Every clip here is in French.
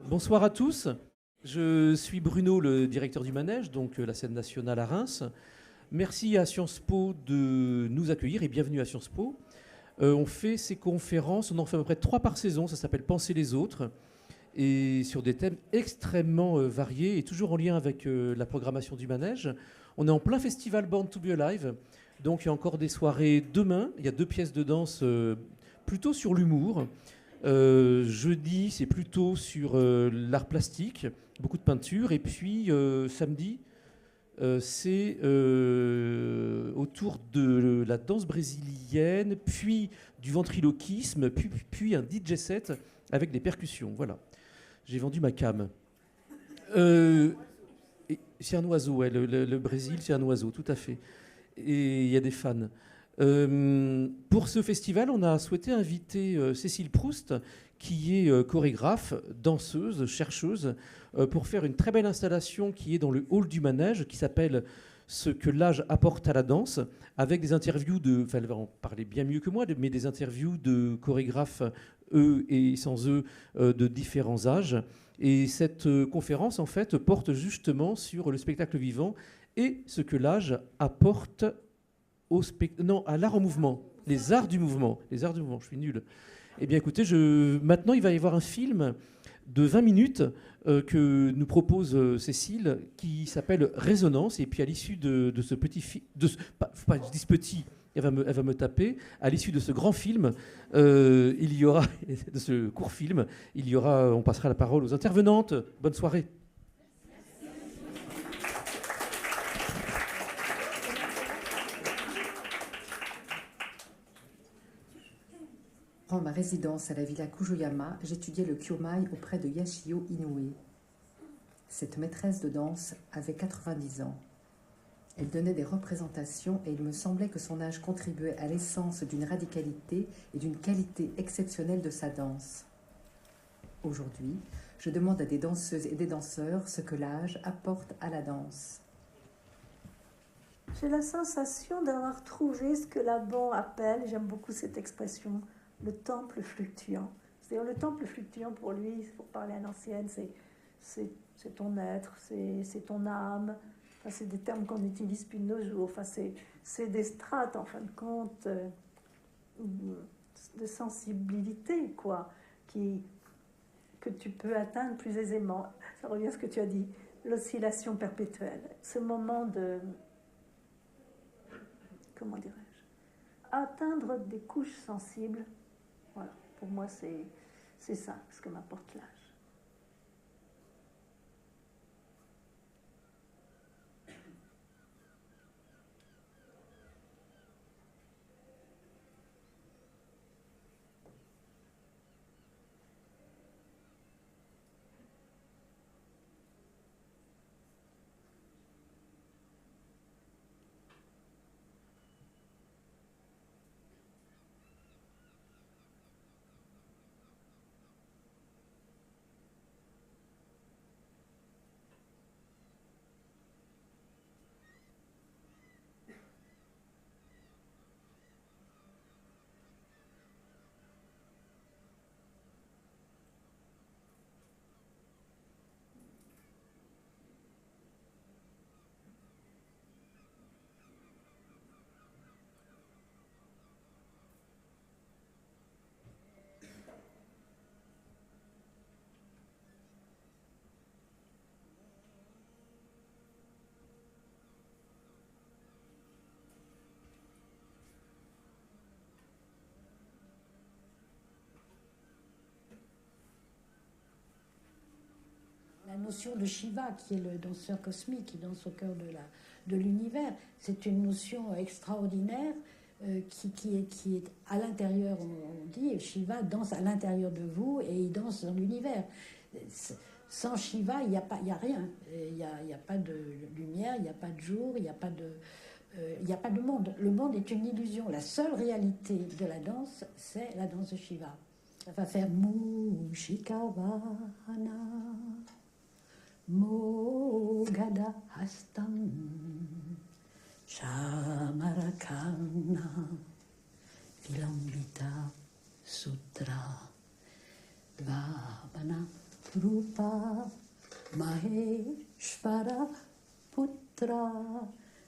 Bonsoir à tous. Je suis Bruno, le directeur du manège, donc la scène nationale à Reims. Merci à Sciences Po de nous accueillir et bienvenue à Sciences Po. On fait ces conférences, on en fait à peu près 3 par saison, ça s'appelle Penser les autres, et sur des thèmes extrêmement variés et toujours en lien avec la programmation du manège. On est en plein festival Born to Be Alive, donc il y a encore des soirées demain. Il y a 2 pièces de danse plutôt sur l'humour. Jeudi, c'est plutôt sur l'art plastique, beaucoup de peinture. Et puis samedi, c'est autour de la danse brésilienne, puis du ventriloquisme, puis un DJ set avec des percussions. Voilà, j'ai vendu ma cam. Euh, c'est un oiseau, ouais, le Brésil, c'est un oiseau, tout à fait. Et il y a des fans. Pour ce festival, on a souhaité inviter Cécile Proust, qui est chorégraphe, danseuse, chercheuse, pour faire une très belle installation qui est dans le hall du manège, qui s'appelle Ce que l'âge apporte à la danse, avec des interviews de, enfin elle va en parler bien mieux que moi, mais des interviews de chorégraphes, eux et sans eux, de différents âges. Et cette conférence, en fait, porte justement sur le spectacle vivant et ce que l'âge apporte non, à l'art en mouvement, les arts du mouvement, je suis nul. Eh bien écoutez, maintenant il va y avoir un film de 20 minutes que nous propose Cécile qui s'appelle Résonance, et puis à l'issue de ce petit film, pas, je dis petit, elle va me taper, à l'issue de ce grand film, il y aura, de ce court film, on passera la parole aux intervenantes. Bonne soirée. Durant ma résidence à la villa Kujoyama, j'étudiais le kyomai auprès de Yashio Inoue. Cette maîtresse de danse avait 90 ans. Elle donnait des représentations et il me semblait que son âge contribuait à l'essence d'une radicalité et d'une qualité exceptionnelle de sa danse. Aujourd'hui, je demande à des danseuses et des danseurs ce que l'âge apporte à la danse. J'ai la sensation d'avoir trouvé ce que Laban appelle, j'aime beaucoup cette expression, le temple fluctuant. C'est-à-dire le temple fluctuant pour lui, pour parler à l'ancienne, c'est ton être, c'est ton âme. Enfin, c'est des termes qu'on utilise depuis nos jours. Enfin, c'est des strates, en fin de compte, de sensibilité, quoi, que tu peux atteindre plus aisément. Ça revient à ce que tu as dit, l'oscillation perpétuelle. Ce moment de... Comment dirais-je, atteindre des couches sensibles. Voilà, pour moi, c'est ça, ce que m'apporte l'âge. La notion de Shiva, qui est le danseur cosmique, qui danse au cœur de l'univers, c'est une notion extraordinaire qui est à l'intérieur, on dit, Shiva danse à l'intérieur de vous et il danse dans l'univers. Sans Shiva, il n'y a rien. Il n'y a pas de lumière, il n'y a pas de jour, il n'y a pas de monde. Le monde est une illusion. La seule réalité de la danse, c'est la danse de Shiva. Ça va faire Mushikavana. Mogada Hastam Shamarakana Vilambita Sutra Dvabana Rupa Maheshvara Putra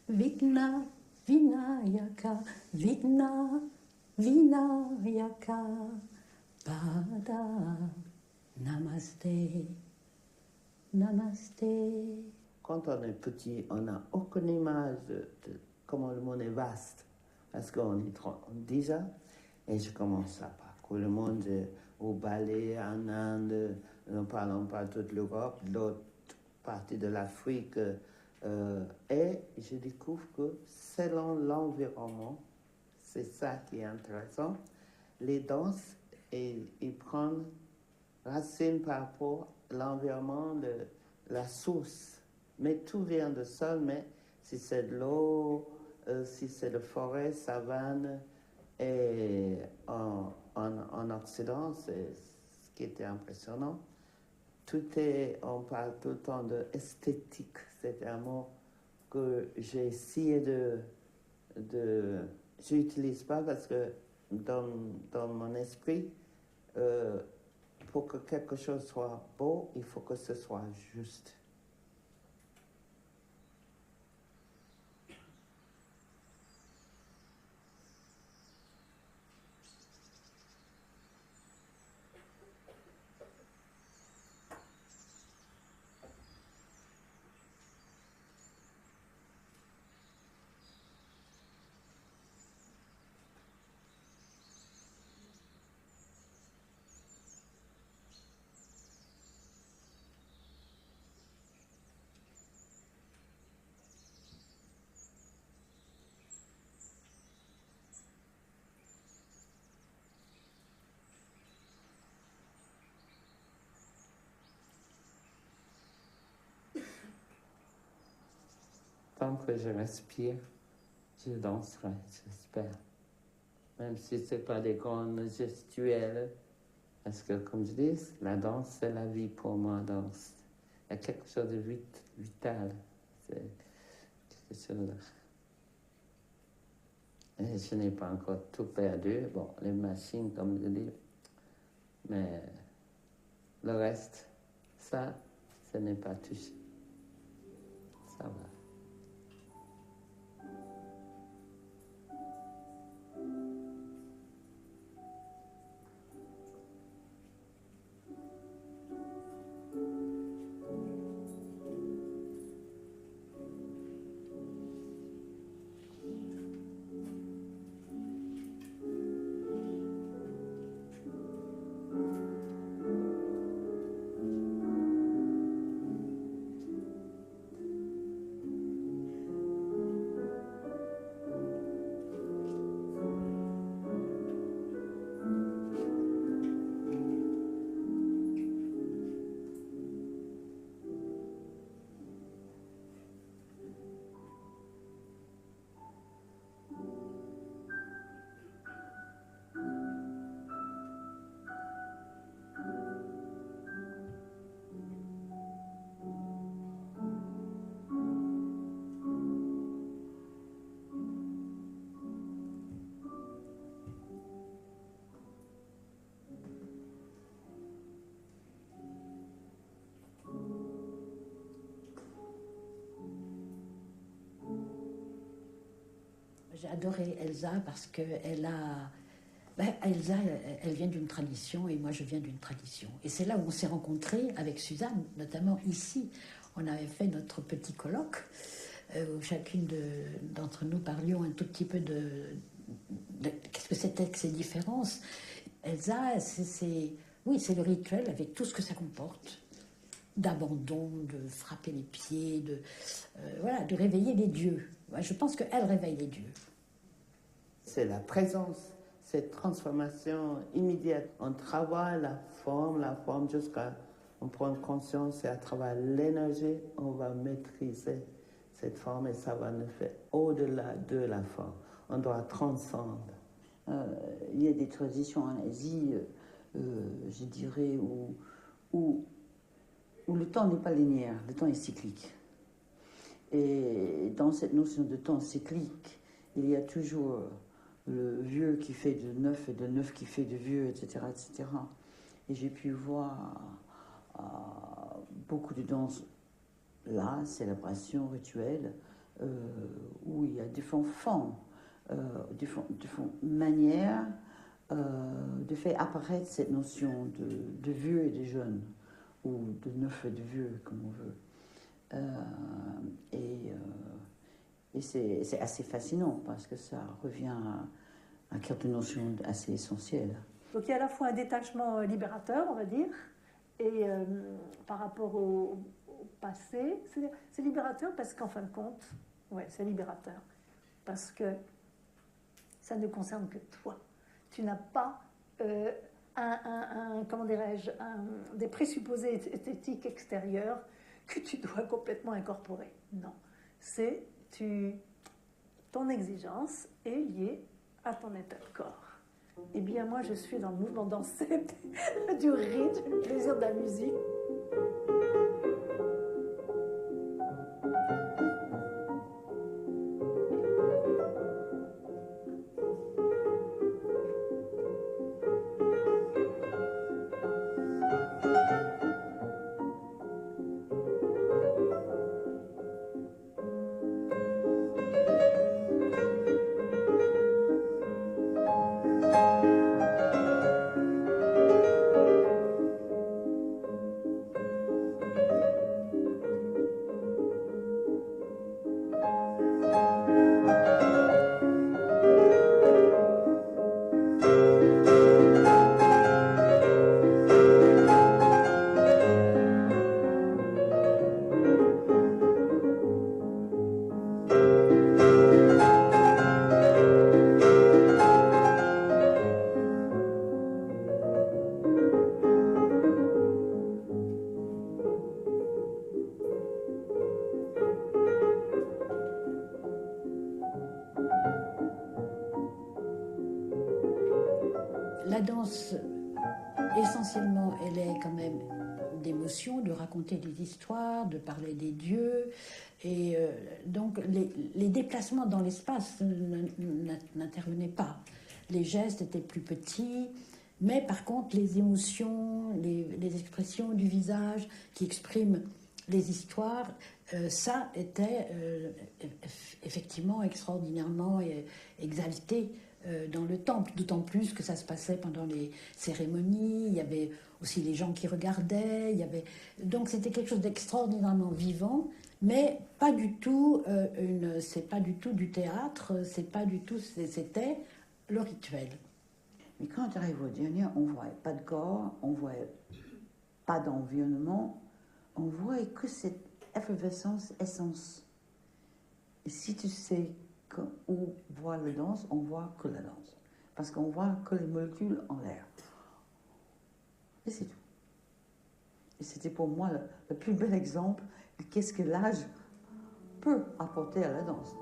Vigna Vinayaka Vigna Vinayaka Pada Namaste Namaste. Quand on est petit, on n'a aucune image de comment le monde est vaste. Parce qu'on est 10 ans et je commence à parcourir le monde au ballet, en Inde, nous parlons pas toute l'Europe, l'autre partie de l'Afrique. Et je découvre que selon l'environnement, c'est ça qui est intéressant, les danses, ils prennent racine par rapport à l'environnement, la source. Mais tout vient de sol, mais si c'est de l'eau, si c'est de forêt, savane, et en Occident, c'est ce qui était impressionnant. On parle tout le temps d'esthétique, c'est un mot que j'ai essayé je n'utilise pas parce que dans mon esprit, pour que quelque chose soit beau, il faut que ce soit juste. Tant que je respire, je danserai, j'espère. Même si ce n'est pas des grandes gestuelles. Parce que, comme je dis, la danse, c'est la vie pour moi, danse. Il y a quelque chose de vital. C'est quelque chose de... Et je n'ai pas encore tout perdu. Bon, les machines, comme je dis. Mais le reste, ça, ce n'est pas touché. Ça va. J'ai adoré Elsa parce qu'elle a... Elsa, elle vient d'une tradition et moi je viens d'une tradition. Et c'est là où on s'est rencontrés avec Suzanne, notamment ici. On avait fait notre petit colloque où chacune d'entre nous parlions un tout petit peu de qu'est-ce que c'était que ces différences. Elsa, c'est le rituel avec tout ce que ça comporte. D'abandon, de frapper les pieds, de réveiller les dieux. Je pense qu'elle réveille les dieux. C'est la présence, cette transformation immédiate. On travaille la forme jusqu'à on prend conscience et à travers l'énergie, on va maîtriser cette forme et ça va nous faire au-delà de la forme. On doit transcendre. Il y a des traditions en Asie, je dirais, où le temps n'est pas linéaire, le temps est cyclique. Et dans cette notion de temps cyclique, il y a toujours le vieux qui fait de neuf et de neuf qui fait de vieux, etc., etc. Et j'ai pu voir beaucoup de danses là, célébration rituelle, où il y a différentes formes, différentes manières de faire apparaître cette notion de vieux et de jeune, ou de neuf et de vieux, comme on veut. Et c'est assez fascinant parce que ça revient à quelques notions assez essentielles. Donc il y a à la fois un détachement libérateur, on va dire, et par rapport au passé, c'est libérateur parce qu'en fin de compte, ouais, c'est libérateur, parce que ça ne concerne que toi. Tu n'as pas comment dirais-je, des présupposés esthétiques extérieurs que tu dois complètement incorporer. Non, c'est ton exigence est liée à ton état de corps. Eh bien, moi, je suis dans le mouvement dansé du rythme, du plaisir de la musique. La danse, essentiellement, elle est quand même d'émotion, de raconter des histoires, de parler des dieux. Et donc, les déplacements dans l'espace n'intervenaient pas. Les gestes étaient plus petits, mais par contre, les émotions, les expressions du visage qui expriment les histoires, ça était effectivement extraordinairement exalté dans le temple, d'autant plus que ça se passait pendant les cérémonies, il y avait aussi les gens qui regardaient, donc c'était quelque chose d'extraordinairement vivant, mais pas du tout c'est pas du tout du théâtre, c'est pas du tout, c'était le rituel. Mais quand on arrive au dernier, on voit pas de corps, on voit pas d'environnement, on voit que cette effervescence, essence. Et si tu sais où voit la danse, on voit que la danse. Parce qu'on voit que les molécules en l'air. Et c'est tout. Et c'était pour moi le plus bel exemple de qu'est-ce que l'âge peut apporter à la danse.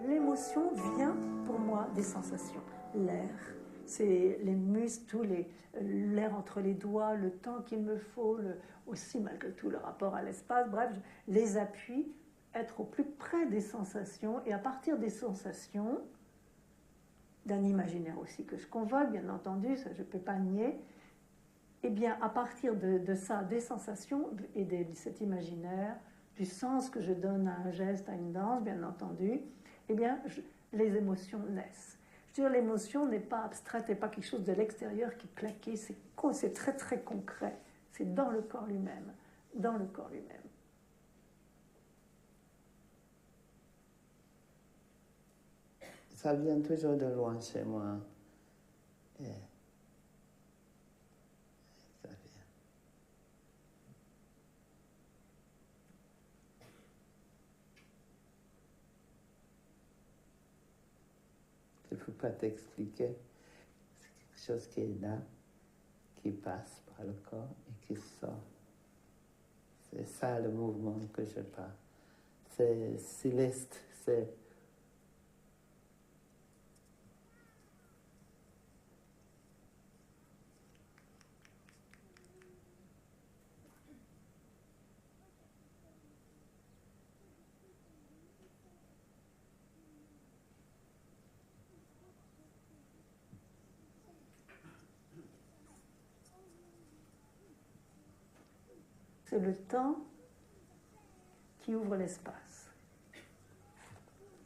L'émotion vient pour moi des sensations. L'air, c'est les muscles, l'air entre les doigts, le temps qu'il me faut, aussi malgré tout le rapport à l'espace, bref, les appuis, être au plus près des sensations et à partir des sensations, d'un imaginaire aussi que je convoque, bien entendu, ça je ne peux pas nier, et bien à partir de ça, des sensations et de cet imaginaire, du sens que je donne à un geste, à une danse, bien entendu, eh bien, les émotions naissent. Je veux dire, l'émotion n'est pas abstraite, n'est pas quelque chose de l'extérieur qui est claqué, c'est très très concret, c'est dans le corps lui-même, dans le corps lui-même. ça vient toujours de loin chez moi. Et ça vient. Je ne peux pas t'expliquer. C'est quelque chose qui est là, qui passe par le corps et qui sort. C'est ça le mouvement que je parle. C'est céleste, c'est... C'est le temps qui ouvre l'espace.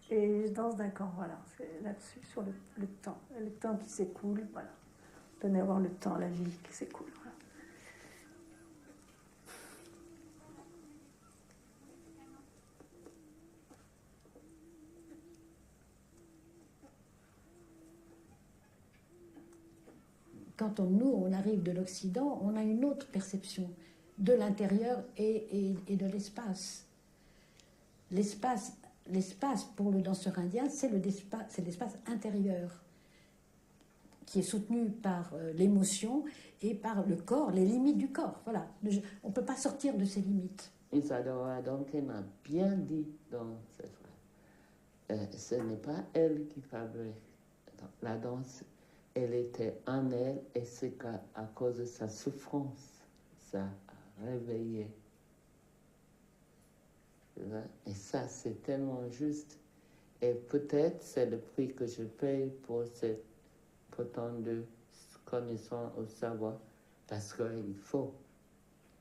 Et je danse d'un camp, voilà, c'est là-dessus, sur le temps qui s'écoule, voilà. Donner à voir le temps, la vie qui s'écoule, voilà. Quand on arrive de l'Occident, on a une autre perception de l'intérieur et de l'espace. L'espace pour le danseur indien, c'est l'espace intérieur, qui est soutenu par l'émotion et par le corps, les limites du corps. Voilà. On ne peut pas sortir de ces limites. Isadora Duncan a bien dit dans cette phrase, ce n'est pas elle qui fabrique la danse, elle était en elle et c'est qu'à cause de sa souffrance, ça a réveillé. Et ça, c'est tellement juste. Et peut-être c'est le prix que je paye pour cette prétendue connaissance au savoir, parce qu'il faut.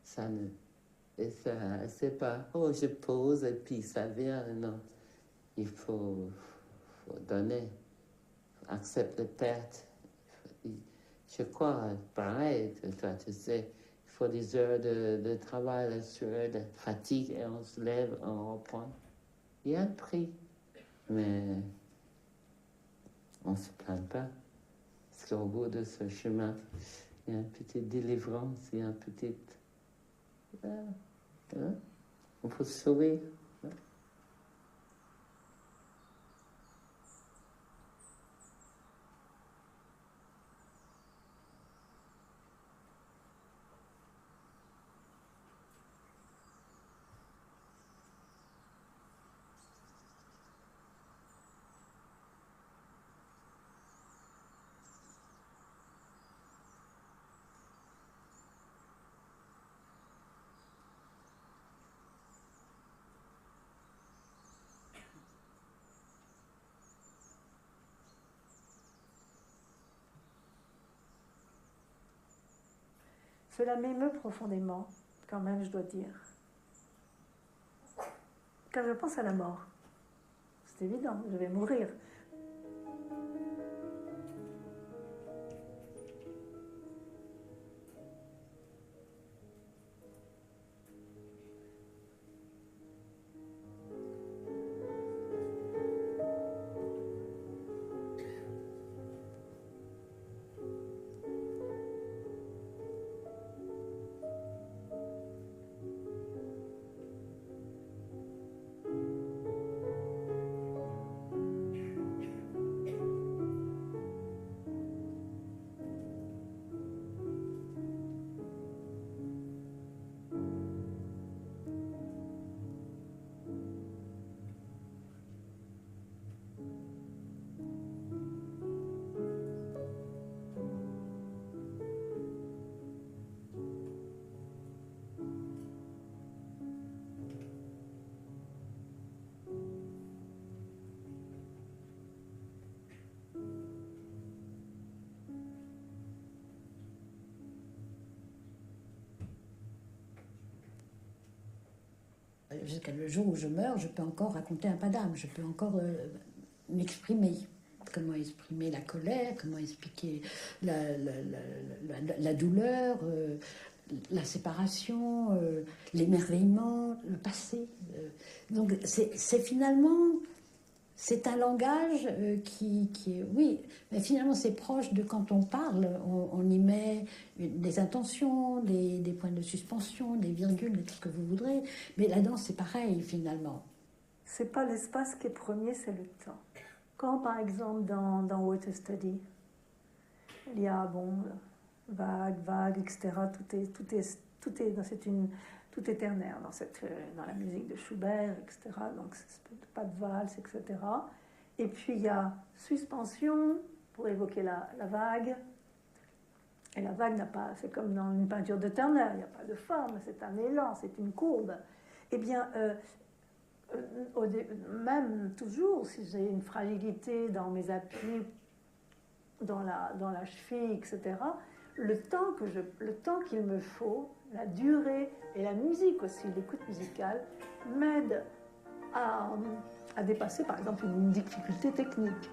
Ça ne... Et ça, c'est pas, oh, je pose et puis ça vient. Non. Il faut donner, accepter la perte. Je crois, pareil, toi, tu sais, il faut des heures de travail, la sueur, de fatigue, et on se lève, on reprend. Il y a un prix, mais on ne se plaint pas. Parce qu'au bout de ce chemin, il y a une petite délivrance, il y a une petite... on peut sourire. Cela m'émeut profondément, quand même, je dois dire. Quand je pense à la mort, c'est évident, je vais mourir. Jusqu'à le jour où je meurs, je peux encore raconter un pas d'âme, je peux encore m'exprimer. Comment exprimer la colère, comment expliquer la douleur, la séparation, l'émerveillement, le passé. Donc c'est finalement, c'est un langage qui est, oui, mais finalement c'est proche de quand on parle, on y met des intentions, des points de suspension, des virgules, tout ce que vous voudrez, mais la danse c'est pareil finalement. C'est pas l'espace qui est premier, c'est le temps. Quand par exemple dans Water Study, il y a vague, etc. Tout est ternaire dans la musique de Schubert, etc. Donc pas de valse, etc. Et puis il y a suspension pour évoquer la vague. Et la vague n'a pas, c'est comme dans une peinture de Turner, il n'y a pas de forme, c'est un élan, c'est une courbe. Eh bien, même toujours, si j'ai une fragilité dans mes appuis, dans la cheville, etc., le temps qu'il me faut, la durée et la musique aussi, l'écoute musicale, m'aident à dépasser, par exemple, une difficulté technique.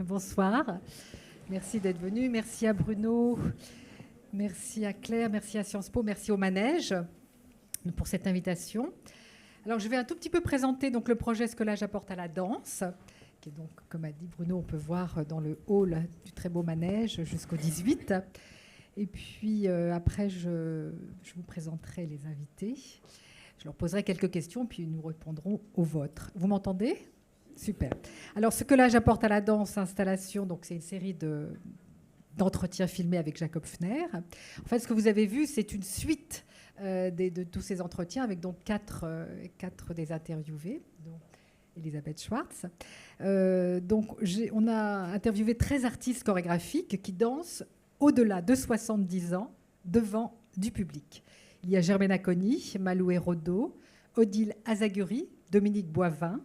Bonsoir, merci d'être venu, merci à Bruno, merci à Claire, merci à Sciences Po, merci au Manège pour cette invitation. Alors je vais un tout petit peu présenter donc, le projet Ce que l'âge apporte à la danse, qui est donc, comme a dit Bruno, on peut voir dans le hall du très beau Manège jusqu'au 18. Et puis après, je vous présenterai les invités. Je leur poserai quelques questions, puis nous répondrons aux vôtres. Vous m'entendez ? Super. Alors, Ce que l'âge apporte à la danse, installation, donc c'est une série d'entretiens filmés avec Jacob Fner. En fait, ce que vous avez vu, c'est une suite de tous ces entretiens avec donc quatre des interviewés, dont Elisabeth Schwartz. On a interviewé 13 artistes chorégraphiques qui dansent au-delà de 70 ans devant du public. Il y a Germaine Acconi, Maloué Rodo, Odile Azaguri, Dominique Boivin,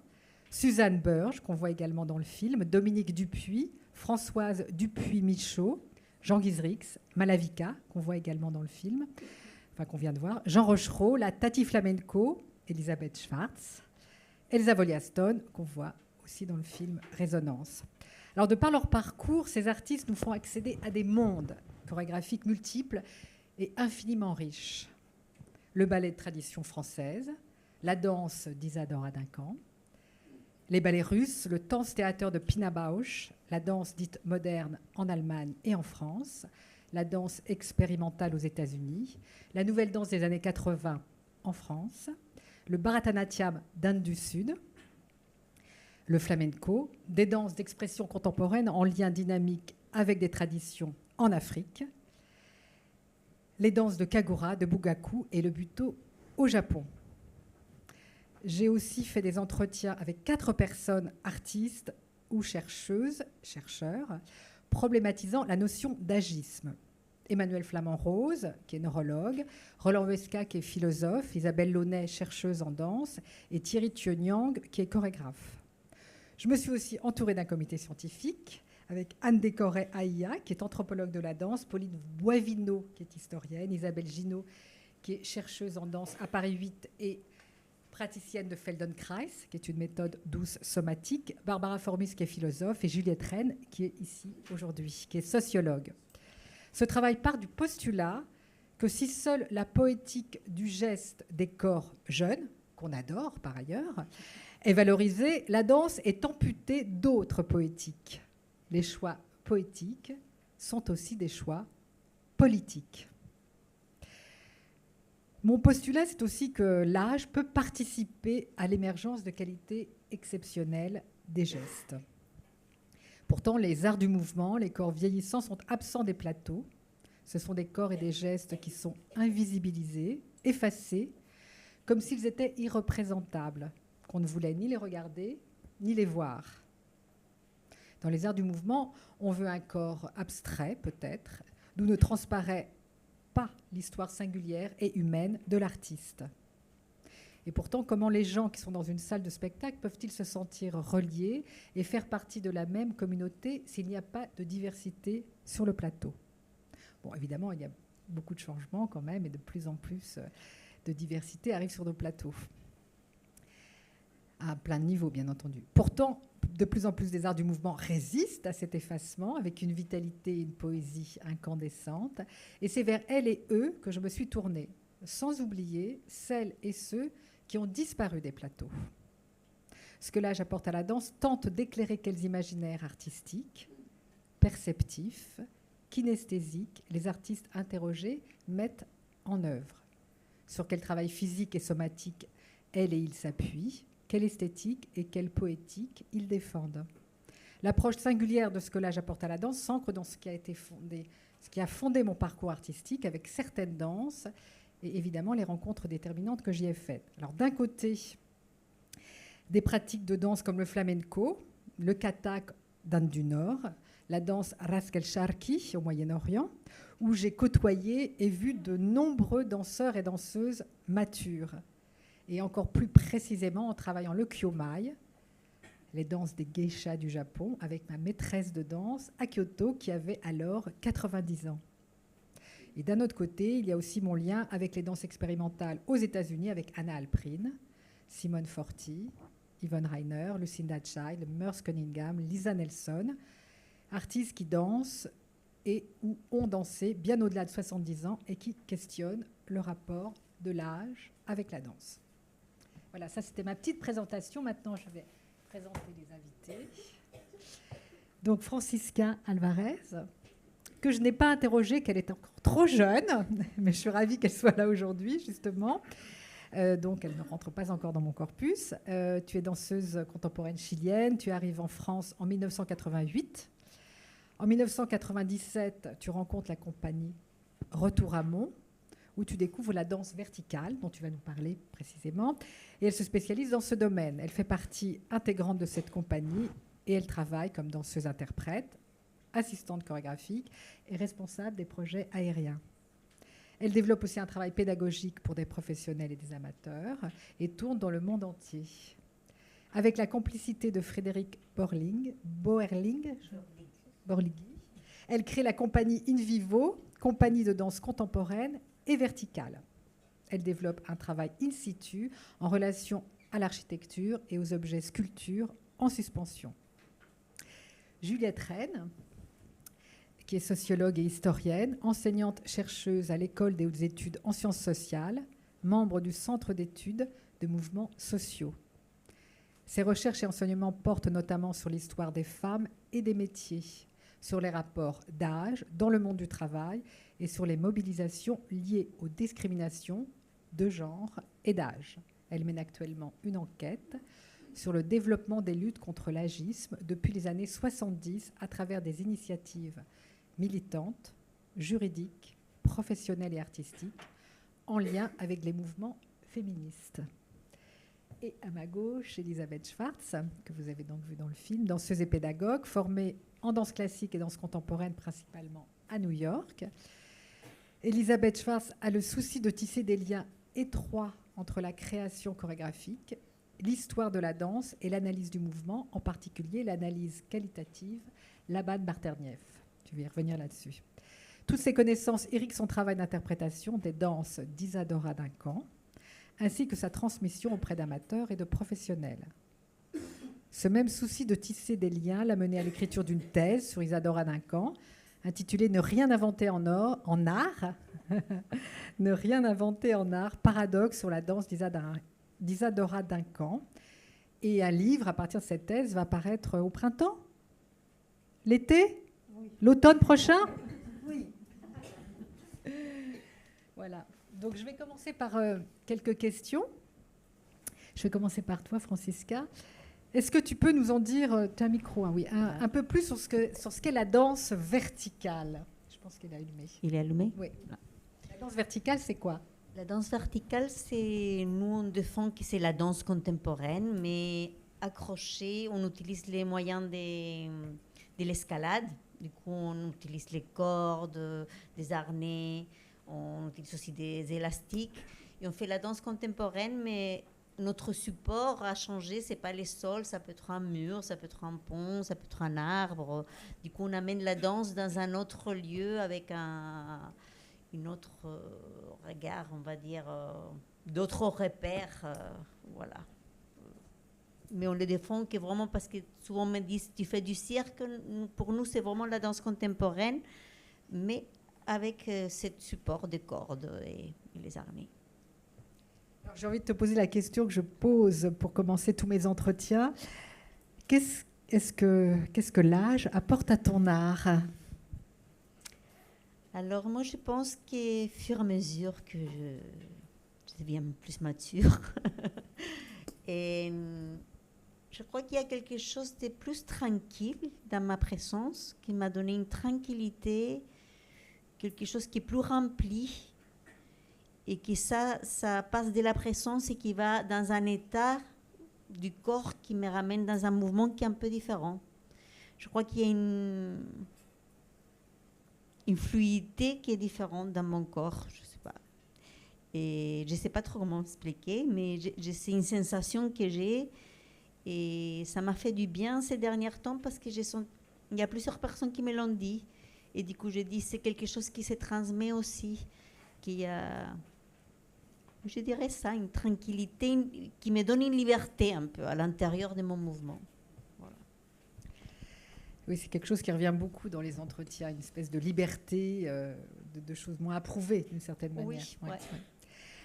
Suzanne Burge, qu'on voit également dans le film, Dominique Dupuis, Françoise Dupuis-Michaud, Jean Guizrix, Malavika, qu'on voit également dans le film, enfin qu'on vient de voir, Jean Rochereau, la Tati Flamenco, Elisabeth Schwartz, Elsa Voliaston, qu'on voit aussi dans le film Résonance. Alors, de par leur parcours, ces artistes nous font accéder à des mondes chorégraphiques multiples et infiniment riches. Le ballet de tradition française, la danse d'Isadora Duncan, les ballets russes, le Tanztheater de Pina Bausch, la danse dite moderne en Allemagne et en France, la danse expérimentale aux États-Unis, la nouvelle danse des années 80 en France, le Bharatanatyam d'Inde du Sud, le flamenco, des danses d'expression contemporaine en lien dynamique avec des traditions en Afrique, les danses de Kagura, de Bugaku et le Buto au Japon. J'ai aussi fait des entretiens avec 4 personnes, artistes ou chercheuses, chercheurs, problématisant la notion d'agisme. Emmanuel Flamand-Rose, qui est neurologue, Roland Vesca, qui est philosophe, Isabelle Launay, chercheuse en danse, et Thierry Thieu-Nyang, qui est chorégraphe. Je me suis aussi entourée d'un comité scientifique avec Anne Décoré-Aïa, qui est anthropologue de la danse, Pauline Boivino, qui est historienne, Isabelle Ginot, qui est chercheuse en danse à Paris 8 et praticienne de Feldenkrais, qui est une méthode douce somatique, Barbara Formis, qui est philosophe, et Juliette Rennes, qui est ici aujourd'hui, qui est sociologue. Ce travail part du postulat que si seule la poétique du geste des corps jeunes, qu'on adore par ailleurs, est valorisée, la danse est amputée d'autres poétiques. Les choix poétiques sont aussi des choix politiques. Mon postulat, c'est aussi que l'âge peut participer à l'émergence de qualités exceptionnelles des gestes. Pourtant, les arts du mouvement, les corps vieillissants sont absents des plateaux. Ce sont des corps et des gestes qui sont invisibilisés, effacés, comme s'ils étaient irreprésentables, qu'on ne voulait ni les regarder, ni les voir. Dans les arts du mouvement, on veut un corps abstrait, peut-être, d'où ne transparaît pas l'histoire singulière et humaine de l'artiste. Et pourtant, comment les gens qui sont dans une salle de spectacle peuvent-ils se sentir reliés et faire partie de la même communauté s'il n'y a pas de diversité sur le plateau? Bon, évidemment, il y a beaucoup de changements quand même, et de plus en plus de diversité arrive sur nos plateaux. À plein de niveaux, bien entendu. Pourtant, de plus en plus des arts du mouvement résistent à cet effacement avec une vitalité et une poésie incandescentes. Et c'est vers elles et eux que je me suis tournée, sans oublier celles et ceux qui ont disparu des plateaux. Ce que l'âge apporte à la danse tente d'éclairer quels imaginaires artistiques, perceptifs, kinesthésiques, les artistes interrogés mettent en œuvre. Sur quel travail physique et somatique elles et ils s'appuient, quelle esthétique et quelle poétique ils défendent. L'approche singulière de ce que l'âge apporte à la danse s'ancre dans ce qui a fondé mon parcours artistique avec certaines danses et évidemment les rencontres déterminantes que j'y ai faites. Alors d'un côté, des pratiques de danse comme le flamenco, le katak d'Inde du Nord, la danse Ras el Sharqi au Moyen-Orient, où j'ai côtoyé et vu de nombreux danseurs et danseuses matures. Et encore plus précisément en travaillant le kyomai, les danses des geishas du Japon, avec ma maîtresse de danse à Kyoto, qui avait alors 90 ans. Et d'un autre côté, il y a aussi mon lien avec les danses expérimentales aux États-Unis, avec Anna Alprin, Simone Forti, Yvonne Rainer, Lucinda Child, Merce Cunningham, Lisa Nelson, artistes qui dansent et ou ont dansé bien au-delà de 70 ans et qui questionnent le rapport de l'âge avec la danse. Voilà, ça c'était ma petite présentation. Maintenant, je vais présenter les invités. Donc, Francisca Alvarez, que je n'ai pas interrogée, qu'elle est encore trop jeune, mais je suis ravie qu'elle soit là aujourd'hui, justement. Donc, elle ne rentre pas encore dans mon corpus. Tu es danseuse contemporaine chilienne. Tu arrives en France en 1988. En 1997, tu rencontres la compagnie Retour à Mont, où tu découvres la danse verticale, dont tu vas nous parler précisément. Et elle se spécialise dans ce domaine. Elle fait partie intégrante de cette compagnie et elle travaille comme danseuse-interprète, assistante chorégraphique et responsable des projets aériens. Elle développe aussi un travail pédagogique pour des professionnels et des amateurs et tourne dans le monde entier. Avec la complicité de Frédéric Boerling, elle crée la compagnie In Vivo, compagnie de danse contemporaine et verticale. Elle développe un travail in situ en relation à l'architecture et aux objets sculptures en suspension. Juliette Rennes, qui est sociologue et historienne, enseignante chercheuse à l'École des hautes études en sciences sociales, membre du Centre d'études de mouvements sociaux. Ses recherches et enseignements portent notamment sur l'histoire des femmes et des métiers, sur les rapports d'âge dans le monde du travail et sur les mobilisations liées aux discriminations de genre et d'âge. Elle mène actuellement une enquête sur le développement des luttes contre l'agisme depuis les années 70 à travers des initiatives militantes, juridiques, professionnelles et artistiques en lien avec les mouvements féministes. Et à ma gauche, Elisabeth Schwartz, que vous avez donc vue dans le film, danseuse et pédagogue, formée en danse classique et danse contemporaine principalement à New York. Elisabeth Schwartz a le souci de tisser des liens étroits entre la création chorégraphique l'histoire de la danse et l'analyse du mouvement, en particulier l'analyse qualitative, Laban-Barternieff. Tu vas y revenir là-dessus. Toutes ces connaissances irriguent son travail d'interprétation des danses d'Isadora Duncan, ainsi que sa transmission auprès d'amateurs et de professionnels. Ce même souci de tisser des liens l'a mené à l'écriture d'une thèse sur Isadora Duncan, intitulée « Ne rien inventer en art », Ne rien inventer en art, paradoxe sur la danse d'Isadora Duncan. Et un livre, à partir de cette thèse, va paraître au printemps ? L'été ? Oui. L'automne prochain ? Oui. Voilà. Donc, je vais commencer par quelques questions. Je vais commencer par toi, Francisca. Est-ce que tu peux nous en dire, tu as un micro, hein, oui, un peu plus sur ce qu'est la danse verticale ? Je pense qu'il est allumé. Il est allumé ? Oui. La danse verticale, c'est quoi ? La danse verticale, nous, on défend que c'est la danse contemporaine, mais accrochée, on utilise les moyens de l'escalade. Du coup, on utilise les cordes, des harnais, on utilise aussi des élastiques. Et on fait la danse contemporaine, mais notre support a changé. Ce n'est pas les sols, ça peut être un mur, ça peut être un pont, ça peut être un arbre. Du coup, on amène la danse dans un autre lieu avec une autre regard, on va dire, d'autres repères. Voilà. Mais on le défend que vraiment parce que souvent on me dit tu fais du cirque. Pour nous, c'est vraiment la danse contemporaine, mais avec ce support de cordes et les harnais. Alors, j'ai envie de te poser la question que je pose pour commencer tous mes entretiens. Qu'est-ce que l'âge apporte à ton art ? Alors moi, je pense qu'au fur et à mesure que je deviens plus mature, et je crois qu'il y a quelque chose de plus tranquille dans ma présence, qui m'a donné une tranquillité, quelque chose qui est plus rempli, et que ça passe de la présence et qui va dans un état du corps qui me ramène dans un mouvement qui est un peu différent. Je crois qu'il y a une fluidité qui est différente dans mon corps, je ne sais pas. Et je ne sais pas trop comment expliquer, mais c'est une sensation que j'ai et ça m'a fait du bien ces derniers temps parce que il y a plusieurs personnes qui me l'ont dit. Et du coup, je dis c'est quelque chose qui se transmet aussi, qui a, je dirais ça, une tranquillité qui me donne une liberté un peu à l'intérieur de mon mouvement. Voilà. Oui, c'est quelque chose qui revient beaucoup dans les entretiens, une espèce de liberté, de choses moins approuvées d'une certaine manière. Oui, ouais. ouais.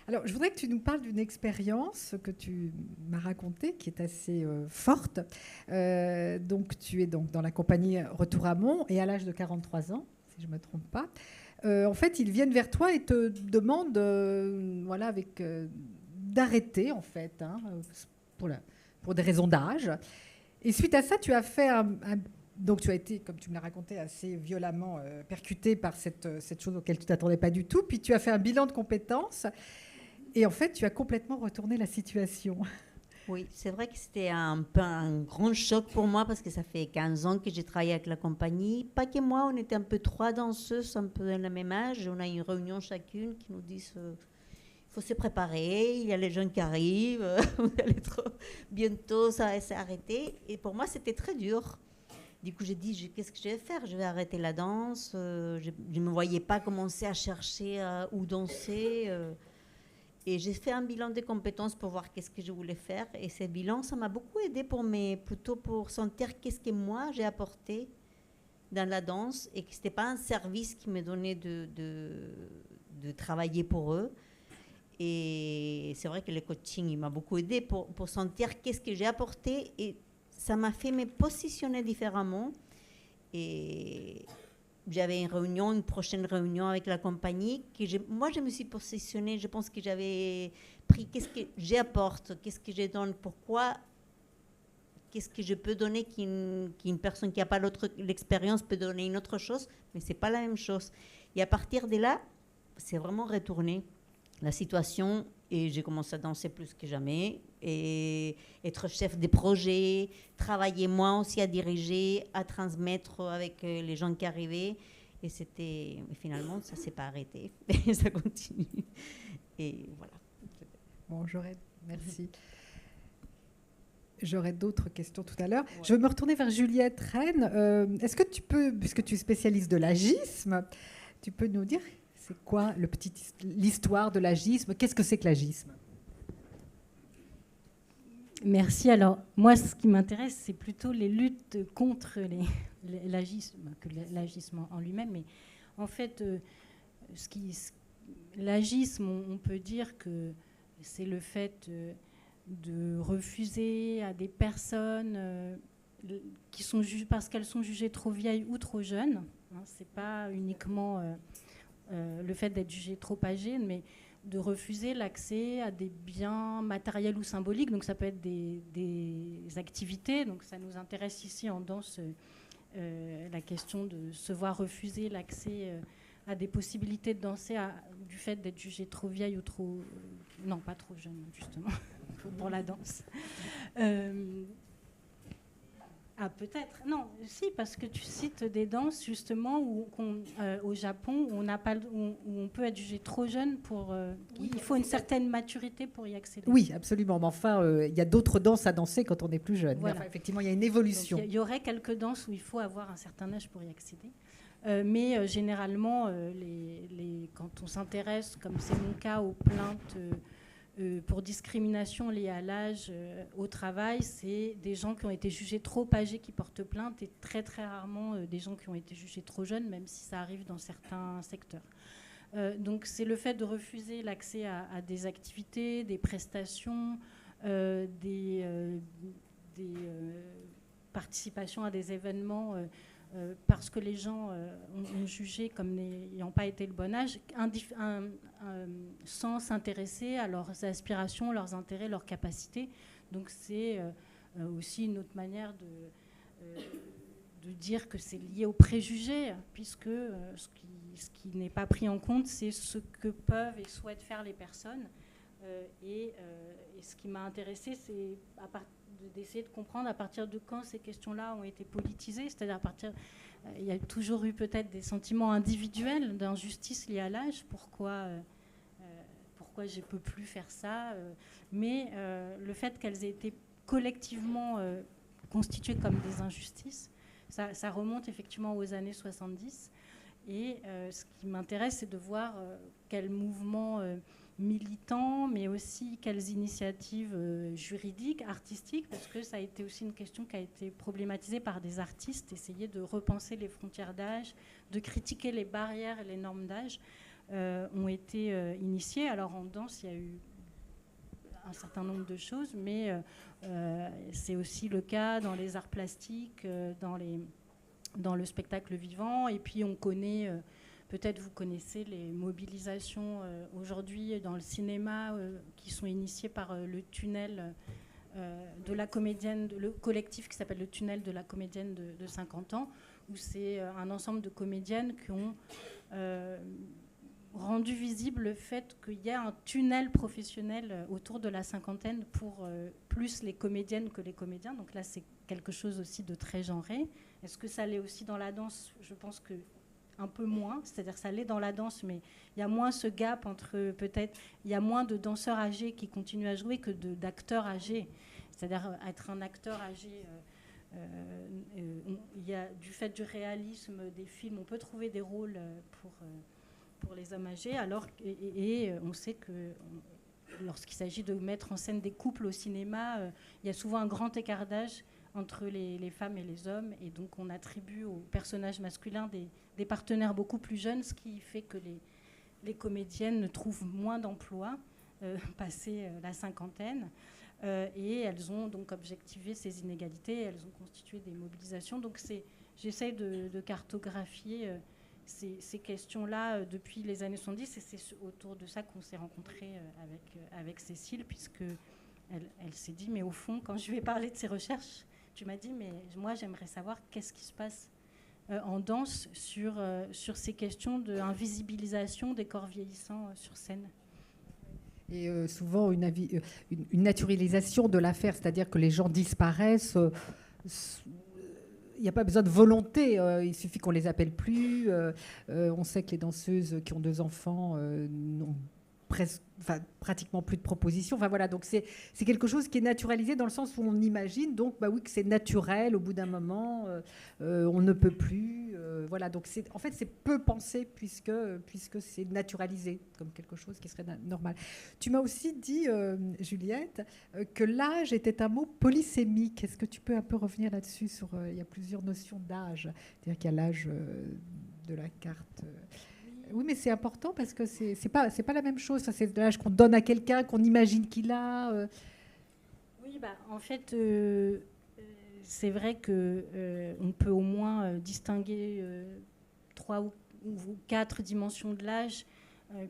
Alors, je voudrais que tu nous parles d'une expérience que tu m'as racontée, qui est assez forte. Donc, tu es dans la compagnie Retour à Mont, et à l'âge de 43 ans, si je ne me trompe pas, en fait, ils viennent vers toi et te demandent, voilà, d'arrêter, en fait, hein, pour des raisons d'âge. Et suite à ça, tu as fait donc, tu as été, comme tu me l'as raconté, assez violemment percuté par cette chose auquel tu ne t'attendais pas du tout. Puis, tu as fait un bilan de compétences. Et en fait, tu as complètement retourné la situation. Oui, c'est vrai que c'était un peu un grand choc pour moi parce que ça fait 15 ans que j'ai travaillé avec la compagnie. Pas que moi, on était un peu 3 danseuses, un peu dans le même âge. On a une réunion chacune qui nous disent il faut se préparer, il y a les jeunes qui arrivent, vous allez bientôt ça va s'arrêter. Et pour moi, c'était très dur. Du coup, j'ai dit, qu'est-ce que je vais faire ? Je vais arrêter la danse. Je ne me voyais pas commencer à chercher où danser. Et j'ai fait un bilan de compétences pour voir qu'est-ce que je voulais faire. Et ce bilan, ça m'a beaucoup aidé plutôt pour sentir qu'est-ce que moi j'ai apporté dans la danse et que ce n'était pas un service qui me donnait de travailler pour eux. Et c'est vrai que le coaching, il m'a beaucoup aidé pour sentir qu'est-ce que j'ai apporté. Et ça m'a fait me positionner différemment. Et j'avais une prochaine réunion avec la compagnie. Moi, je me suis positionnée. Je pense que j'avais pris qu'est-ce que j'apporte, qu'est-ce que je donne, pourquoi, qu'est-ce que je peux donner qu'une personne qui n'a pas l'expérience peut donner une autre chose, mais ce n'est pas la même chose. Et à partir de là, c'est vraiment retourné la situation et j'ai commencé à danser plus que jamais et être chef de projet, travailler moi aussi à diriger, à transmettre avec les gens qui arrivaient et finalement ça s'est pas arrêté et ça continue et voilà. Bon, Jorette, merci. J'aurai d'autres questions tout à l'heure. Ouais. Je vais me retourner vers Juliette Rennes. Est-ce que tu peux, puisque tu es spécialiste de l'agisme, tu peux nous dire c'est quoi l'histoire de l'agisme? Qu'est-ce que c'est que l'agisme? Merci. Alors, moi, ce qui m'intéresse, c'est plutôt les luttes contre l'agisme, que l'agisme en lui-même. Mais en fait, l'agisme, on peut dire que c'est le fait de refuser à des personnes qui sont parce qu'elles sont jugées trop vieilles ou trop jeunes. Hein, c'est pas uniquement le fait d'être jugé trop âgé, mais de refuser l'accès à des biens matériels ou symboliques. Donc ça peut être des activités. Donc ça nous intéresse ici en danse la question de se voir refuser l'accès à des possibilités de danser du fait d'être jugé trop vieille ou trop... non, pas trop jeune, justement, pour la danse. Peut-être. Non, si, parce que tu cites des danses, justement, au Japon, où on peut être jugé trop jeune pour... il faut une certaine maturité pour y accéder. Oui, absolument. Mais enfin, il y a d'autres danses à danser quand on est plus jeune. Voilà. Enfin, effectivement, il y a une évolution. Il y aurait quelques danses où il faut avoir un certain âge pour y accéder. Mais généralement, quand on s'intéresse, comme c'est mon cas, aux plaintes pour discrimination liée à l'âge au travail, c'est des gens qui ont été jugés trop âgés qui portent plainte et très très rarement des gens qui ont été jugés trop jeunes, même si ça arrive dans certains secteurs. Donc c'est le fait de refuser l'accès à des activités, des prestations, des participations à des événements parce que les gens ont jugé comme n'ayant pas été le bon âge, sans s'intéresser à leurs aspirations, leurs intérêts, leurs capacités. Donc c'est aussi une autre manière de dire que c'est lié aux préjugés, puisque ce qui n'est pas pris en compte, c'est ce que peuvent et souhaitent faire les personnes. Et ce qui m'a intéressée, c'est d'essayer de comprendre à partir de quand ces questions-là ont été politisées, c'est-à-dire il y a toujours eu peut-être des sentiments individuels d'injustice liés à l'âge, pourquoi je ne peux plus faire ça, mais le fait qu'elles aient été collectivement constituées comme des injustices, ça remonte effectivement aux années 70, et ce qui m'intéresse, c'est de voir quels mouvements militants, mais aussi quelles initiatives juridiques, artistiques, parce que ça a été aussi une question qui a été problématisée par des artistes, essayer de repenser les frontières d'âge, de critiquer les barrières et les normes d'âge, ont été initiées. Alors en danse, il y a eu un certain nombre de choses, mais c'est aussi le cas dans les arts plastiques, dans le spectacle vivant, et puis on connaît... Peut-être vous connaissez les mobilisations aujourd'hui dans le cinéma qui sont initiées par le tunnel de la comédienne, le collectif qui s'appelle le tunnel de la comédienne de 50 ans, où c'est un ensemble de comédiennes qui ont rendu visible le fait qu'il y a un tunnel professionnel autour de la cinquantaine pour plus les comédiennes que les comédiens. Donc là, c'est quelque chose aussi de très genré. Est-ce que ça l'est aussi dans la danse? Je pense que un peu moins, c'est-à-dire ça l'est dans la danse, mais il y a moins ce gap entre peut-être, il y a moins de danseurs âgés qui continuent à jouer que d'acteurs âgés. C'est-à-dire être un acteur âgé, il y a, du fait du réalisme des films, on peut trouver des rôles pour les hommes âgés, alors, et on sait que lorsqu'il s'agit de mettre en scène des couples au cinéma, il y a souvent un grand écart d'âge entre les femmes et les hommes, et donc on attribue aux personnages masculins des partenaires beaucoup plus jeunes, ce qui fait que les comédiennes trouvent moins d'emploi passé la cinquantaine, et elles ont donc objectivé ces inégalités, elles ont constitué des mobilisations. Donc j'essaie de cartographier ces questions-là depuis les années 70, et c'est autour de ça qu'on s'est rencontrés avec Cécile, puisque elle s'est dit, mais au fond, quand je lui ai parlé de ses recherches, tu m'as dit, mais moi, j'aimerais savoir qu'est-ce qui se passe en danse sur ces questions d'invisibilisation des corps vieillissants sur scène. Et souvent, une naturalisation de l'affaire, c'est-à-dire que les gens disparaissent. Il n'y a pas besoin de volonté, il suffit qu'on ne les appelle plus. On sait que les danseuses qui ont 2 enfants n'ont presque enfin, pratiquement plus de propositions. Enfin voilà, donc c'est quelque chose qui est naturalisé dans le sens où on imagine donc bah oui que c'est naturel au bout d'un moment, on ne peut plus. Voilà, donc en fait c'est peu pensé puisque c'est naturalisé comme quelque chose qui serait normal. Tu m'as aussi dit, Juliette, que l'âge était un mot polysémique. Est-ce que tu peux un peu revenir là-dessus il y a plusieurs notions d'âge, c'est-à-dire qu'il y a l'âge de la carte. Oui, mais c'est important parce que c'est pas la même chose. Ça, c'est l'âge qu'on donne à quelqu'un, qu'on imagine qu'il a. Oui, bah, en fait, c'est vrai que on peut au moins distinguer 3 ou 4 dimensions de l'âge,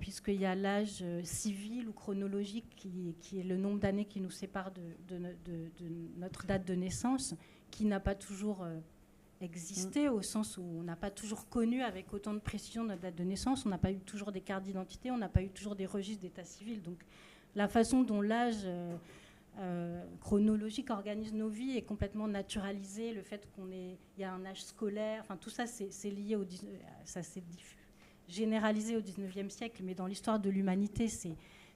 puisqu'il y a l'âge civil ou chronologique, qui est le nombre d'années qui nous sépare de notre date de naissance, qui n'a pas toujours existé, au sens où on n'a pas toujours connu avec autant de précision notre date de naissance, on n'a pas eu toujours des cartes d'identité, on n'a pas eu toujours des registres d'état civil. Donc la façon dont l'âge chronologique organise nos vies est complètement naturalisé. Le fait il y a un âge scolaire, enfin tout ça c'est lié ça s'est généralisé au 19e siècle, mais dans l'histoire de l'humanité,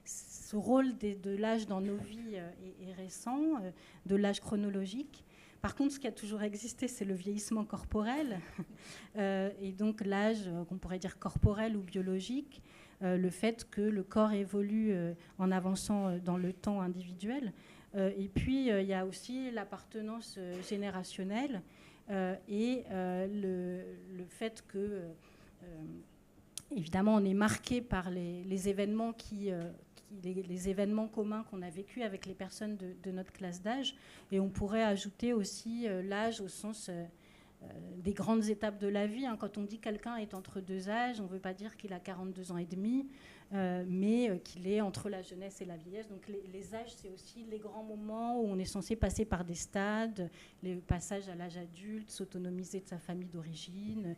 ce rôle de l'âge dans nos vies est récent, de l'âge chronologique. Par contre, ce qui a toujours existé, c'est le vieillissement corporel, et donc l'âge qu'on pourrait dire corporel ou biologique, le fait que le corps évolue en avançant dans le temps individuel. Et puis, il y a aussi l'appartenance générationnelle et le fait que, évidemment, on est marqué par les événements les événements communs qu'on a vécus avec les personnes de notre classe d'âge. Et on pourrait ajouter aussi l'âge au sens des grandes étapes de la vie. Hein. Quand on dit quelqu'un est entre 2 âges, on ne veut pas dire qu'il a 42 ans et demi, mais qu'il est entre la jeunesse et la vieillesse. Donc les âges, c'est aussi les grands moments où on est censé passer par des stades, le passage à l'âge adulte, s'autonomiser de sa famille d'origine.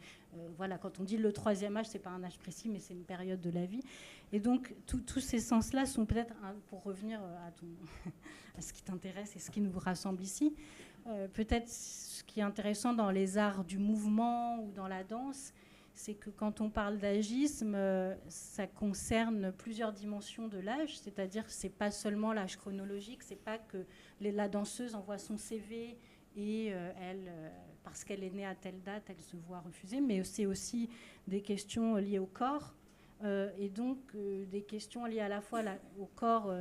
Voilà, quand on dit le 3e âge, ce n'est pas un âge précis, mais c'est une période de la vie. Et donc tous ces sens-là sont peut-être, pour revenir à ce qui t'intéresse et ce qui nous rassemble ici, peut-être ce qui est intéressant dans les arts du mouvement ou dans la danse, c'est que quand on parle d'agisme, ça concerne plusieurs dimensions de l'âge, c'est-à-dire que ce n'est pas seulement l'âge chronologique, ce n'est pas que la danseuse envoie son CV et elle, parce qu'elle est née à telle date, elle se voit refuser, mais c'est aussi des questions liées au corps, et donc des questions liées à la fois au corps,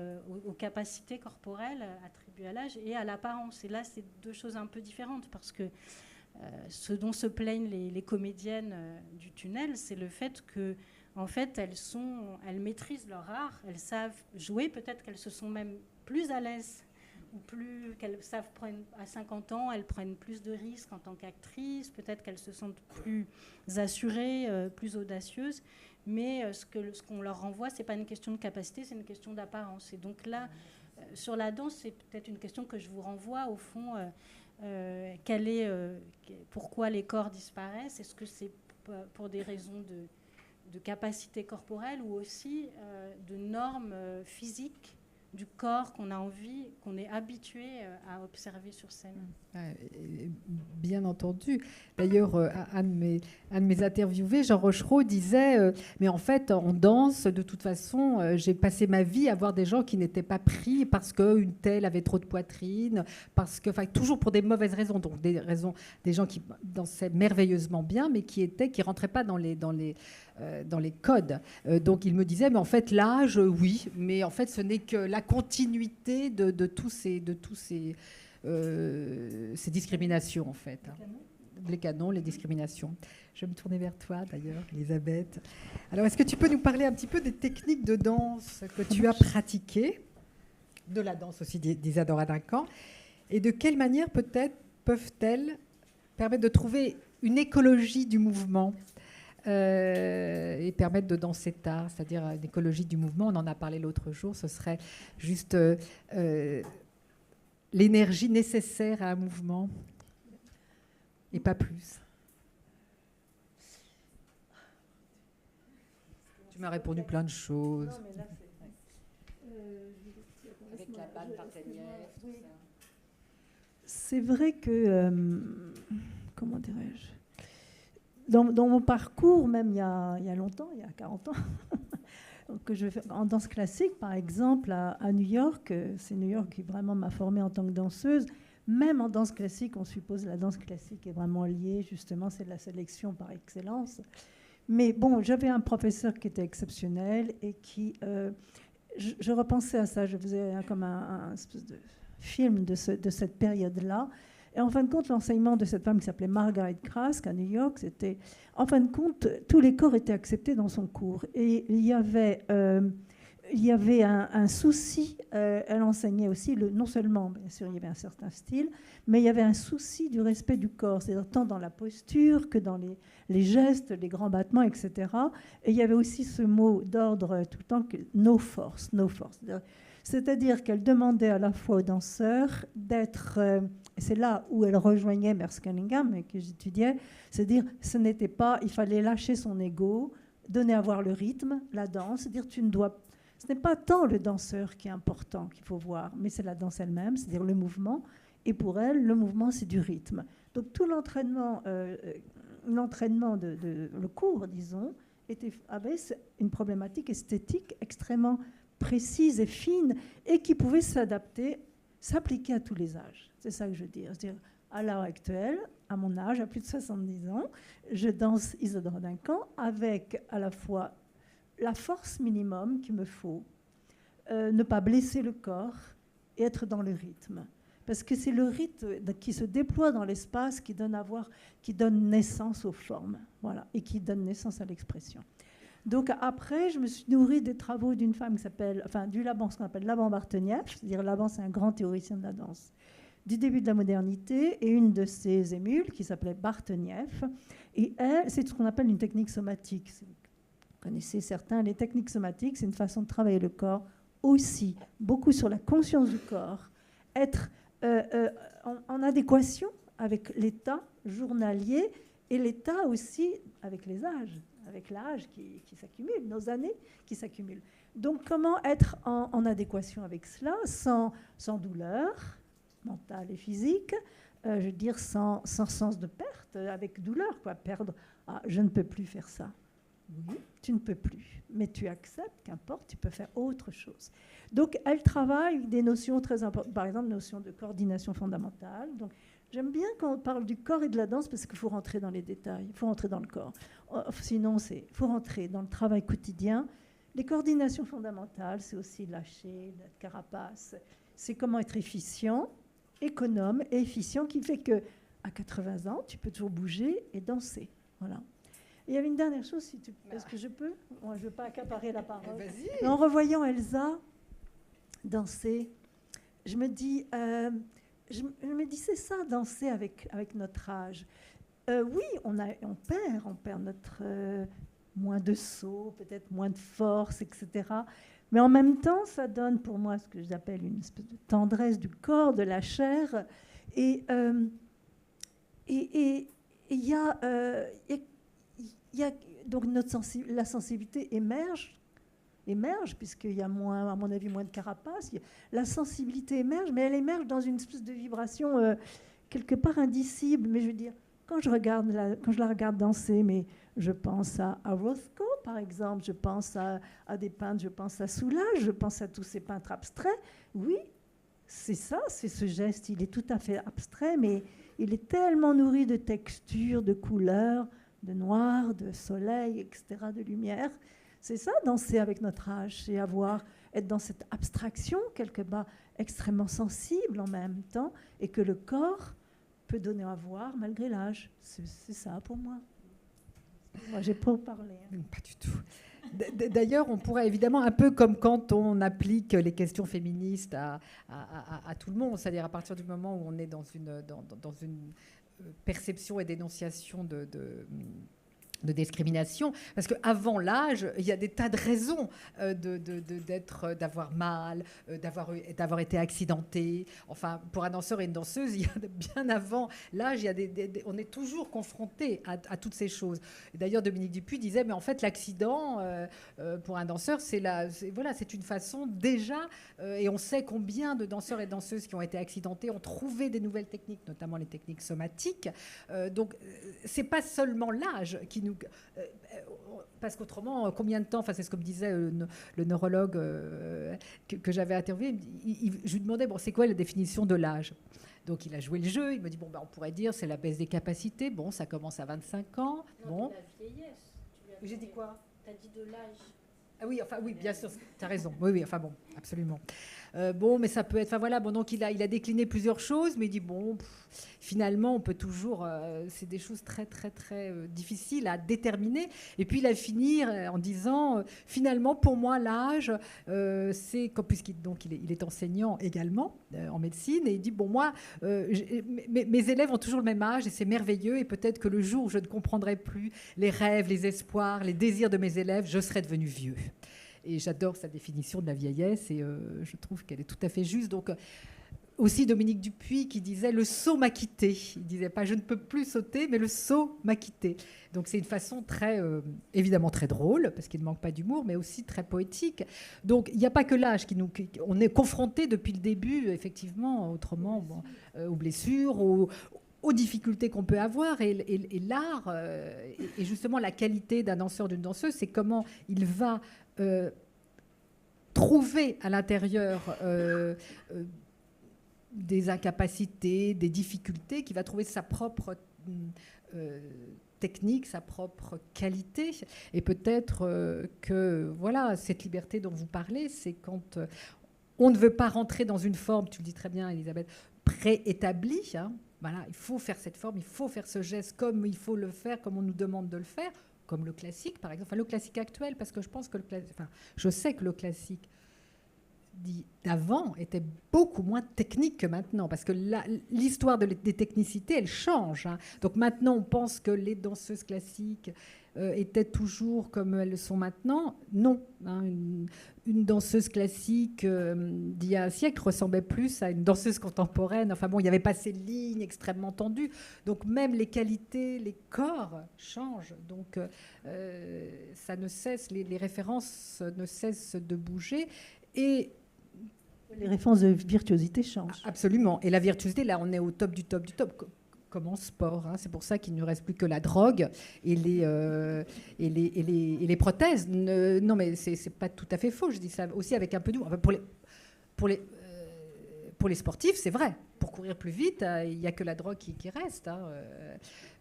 aux capacités corporelles attribuées à l'âge et à l'apparence. Et là, c'est 2 choses un peu différentes, parce que ce dont se plaignent les comédiennes du tunnel, c'est le fait que, en fait, elles maîtrisent leur art, elles savent jouer, peut-être qu'elles se sont même plus à l'aise, ou plus qu'elles savent prendre à 50 ans, elles prennent plus de risques en tant qu'actrices, peut-être qu'elles se sentent plus assurées, plus audacieuses, mais ce qu'on leur renvoie, c'est pas une question de capacité, c'est une question d'apparence. Et donc là, sur la danse, c'est peut-être une question que je vous renvoie, au fond. Pourquoi les corps disparaissent? Est-ce que c'est pour des raisons de capacité corporelle ou aussi de normes physiques du corps qu'on a envie, qu'on est habitué à observer sur scène? Bien entendu. D'ailleurs, un de mes interviewés, Jean Rochereau, disait mais en fait, en danse, de toute façon, j'ai passé ma vie à voir des gens qui n'étaient pas pris parce qu'une telle avait trop de poitrine, parce que, toujours pour des mauvaises raisons, donc des gens qui dansaient merveilleusement bien, mais qui rentraient pas dans les codes. Donc il me disait, mais en fait l'âge, oui, mais en fait ce n'est que la continuité de tous ces discriminations en fait. Les canons, les discriminations. Je vais me tourner vers toi d'ailleurs, Elisabeth. Alors est-ce que tu peux nous parler un petit peu des techniques de danse que tu as pratiquées, de la danse aussi d'Isadora Duncan, et de quelle manière peut-être peuvent-elles permettre de trouver une écologie du mouvement et permettre de danser tard, c'est-à-dire une écologie du mouvement. On en a parlé l'autre jour, ce serait juste l'énergie nécessaire à un mouvement et pas plus. Tu m'as répondu plein de choses. Non, mais là, avec la balle partenaire, tout ça. C'est vrai que, comment dirais-je, dans mon parcours, même il y a longtemps, il y a 40 ans, que je fais en danse classique, par exemple, à New York. C'est New York qui vraiment m'a formée en tant que danseuse. Même en danse classique, on suppose que la danse classique est vraiment liée, justement, c'est de la sélection par excellence. Mais bon, j'avais un professeur qui était exceptionnel et qui... je repensais à ça, je faisais comme un espèce de film de cette période-là. Et en fin de compte, l'enseignement de cette femme qui s'appelait Margaret Krask à New York, c'était... En fin de compte, tous les corps étaient acceptés dans son cours. Et il y avait un souci, elle enseignait aussi, non seulement, bien sûr, il y avait un certain style, mais il y avait un souci du respect du corps, c'est-à-dire tant dans la posture que dans les gestes, les grands battements, etc. Et il y avait aussi ce mot d'ordre tout le temps, no force, no force. C'est-à-dire qu'elle demandait à la fois aux danseurs d'être, et c'est là où elle rejoignait Merce Cunningham, que j'étudiais, c'est-à-dire ce n'était pas, il fallait lâcher son ego, donner à voir le rythme, la danse, c'est-à-dire ce n'est pas tant le danseur qui est important qu'il faut voir, mais c'est la danse elle-même, c'est-à-dire le mouvement. Et pour elle, le mouvement, c'est du rythme. Donc tout l'entraînement, le cours, disons, avait une problématique esthétique extrêmement précise et fine et qui pouvait s'appliquer à tous les âges. C'est ça que je veux dire. C'est-à-dire, à l'heure actuelle, à mon âge, à plus de 70 ans, je danse Isadora Duncan avec à la fois la force minimum qu'il me faut, ne pas blesser le corps et être dans le rythme. Parce que c'est le rythme qui se déploie dans l'espace qui donne naissance aux formes, voilà, et qui donne naissance à l'expression. Donc après, je me suis nourrie des travaux d'une femme qui s'appelle, du Laban, ce qu'on appelle Laban Bartenieff, c'est-à-dire Laban, c'est un grand théoricien de la danse du début de la modernité, et une de ses émules qui s'appelait Bartenieff, et elle, c'est ce qu'on appelle une technique somatique. Vous connaissez certains, les techniques somatiques, c'est une façon de travailler le corps aussi, beaucoup sur la conscience du corps, être en adéquation avec l'état journalier et l'état aussi avec les âges, avec l'âge qui s'accumule, nos années qui s'accumulent. Donc comment être en adéquation avec cela sans douleur mentale et physique, je veux dire sans sens de perte, avec douleur, quoi, perdre, je ne peux plus faire ça. Oui, tu ne peux plus, mais tu acceptes, qu'importe, tu peux faire autre chose. Donc, elle travaille des notions très importantes, par exemple, notion de coordination fondamentale. Donc, j'aime bien quand on parle du corps et de la danse parce qu'il faut rentrer dans les détails, il faut rentrer dans le corps. Sinon, il faut rentrer dans le travail quotidien. Les coordinations fondamentales, c'est aussi lâcher, la carapace. C'est comment être efficient, économe et efficient, qui fait qu'à 80 ans, tu peux toujours bouger et danser. Voilà. Il y avait une dernière chose, est-ce que je peux ? Moi, je ne veux pas accaparer la parole. En revoyant Elsa danser, je me dis, c'est ça, danser avec notre âge. Oui, on perd notre moins de saut, peut-être moins de force, etc. Mais en même temps, ça donne pour moi ce que j'appelle une espèce de tendresse du corps, de la chair. Et il y a donc la sensibilité émerge puisqu'il y a moins, à mon avis, moins de carapace. La sensibilité émerge, mais elle émerge dans une espèce de vibration quelque part indicible. Mais je veux dire, quand je la regarde danser, mais je pense à Rothko, par exemple, je pense à des peintres, je pense à Soulages, je pense à tous ces peintres abstraits. Oui, c'est ça, c'est ce geste. Il est tout à fait abstrait, mais il est tellement nourri de textures, de couleurs, de noir, de soleil, etc., de lumière. C'est ça, danser avec notre âge, c'est être dans cette abstraction, quelque part, extrêmement sensible en même temps, et que le corps peut donner à voir malgré l'âge. C'est ça pour moi. Moi, j'ai pas parlé. Pas du tout. D'ailleurs, on pourrait évidemment, un peu comme quand on applique les questions féministes à tout le monde, c'est-à-dire à partir du moment où on est dans une perception et dénonciation de discrimination, parce qu'avant l'âge, il y a des tas de raisons d'avoir mal, d'avoir été accidenté. Enfin, pour un danseur et une danseuse, il y a bien avant l'âge, on est toujours confronté à toutes ces choses. Et d'ailleurs, Dominique Dupuis disait, mais en fait, l'accident, pour un danseur, c'est une façon déjà, et on sait combien de danseurs et danseuses qui ont été accidentés ont trouvé des nouvelles techniques, notamment les techniques somatiques. Donc, c'est pas seulement l'âge qui parce qu'autrement, combien de temps, enfin c'est ce que me disait le neurologue que j'avais interviewé, je lui demandais, bon, c'est quoi la définition de l'âge? Donc il a joué le jeu, il me dit, bon, ben, on pourrait dire c'est la baisse des capacités, bon, ça commence à 25 ans. Non, Bon. de la vieillesse. J'ai dit quoi? Tu as dit de l'âge. Ah oui, enfin oui, bien sûr, tu as raison. Oui, enfin bon, absolument. Bon, mais ça peut être... Enfin voilà, bon, donc il a décliné plusieurs choses, mais il dit, bon, finalement, on peut toujours... c'est des choses très, très, très difficiles à déterminer. Et puis il a fini en disant, finalement, pour moi, l'âge, c'est... Il est enseignant également en médecine, et il dit, bon, moi, mes élèves ont toujours le même âge, et c'est merveilleux, et peut-être que le jour où je ne comprendrai plus les rêves, les espoirs, les désirs de mes élèves, je serai devenu vieux. Et j'adore sa définition de la vieillesse, et je trouve qu'elle est tout à fait juste. Donc, aussi Dominique Dupuis qui disait « le saut m'a quitté ». Il ne disait pas « je ne peux plus sauter », mais « le saut m'a quitté ». Donc c'est une façon très, évidemment très drôle, parce qu'il ne manque pas d'humour, mais aussi très poétique. Donc il n'y a pas que l'âge on est confronté depuis le début, effectivement, autrement, aux blessures, aux difficultés qu'on peut avoir, et l'art, et justement la qualité d'un danseur, d'une danseuse, c'est comment il va trouver à l'intérieur des incapacités, des difficultés, qui va trouver sa propre technique, sa propre qualité. Et peut-être que voilà, cette liberté dont vous parlez, c'est quand on ne veut pas rentrer dans une forme, tu le dis très bien Elisabeth, préétablie, hein. Voilà, il faut faire cette forme, il faut faire ce geste comme il faut le faire, comme on nous demande de le faire, comme le classique, par exemple. Enfin, le classique actuel, parce que je pense que je sais que le classique d'avant était beaucoup moins technique que maintenant, parce que l'histoire des technicités, elle change, hein. Donc maintenant, on pense que les danseuses classiques étaient toujours comme elles sont maintenant. Non, hein, une danseuse classique d'il y a un siècle ressemblait plus à une danseuse contemporaine. Enfin bon, il n'y avait pas ces lignes extrêmement tendues. Donc même les qualités, les corps changent. Donc ça ne cesse, les références ne cessent de bouger. Et les références de virtuosité changent. Absolument. Et la virtuosité, là, on est au top du top du top, comme en sport, hein. C'est pour ça qu'il ne reste plus que la drogue et les prothèses. Non, mais c'est pas tout à fait faux. Je dis ça aussi avec un peu d'humour. Enfin, pour les sportifs, c'est vrai. Pour courir plus vite, il n'y a que la drogue qui reste, hein.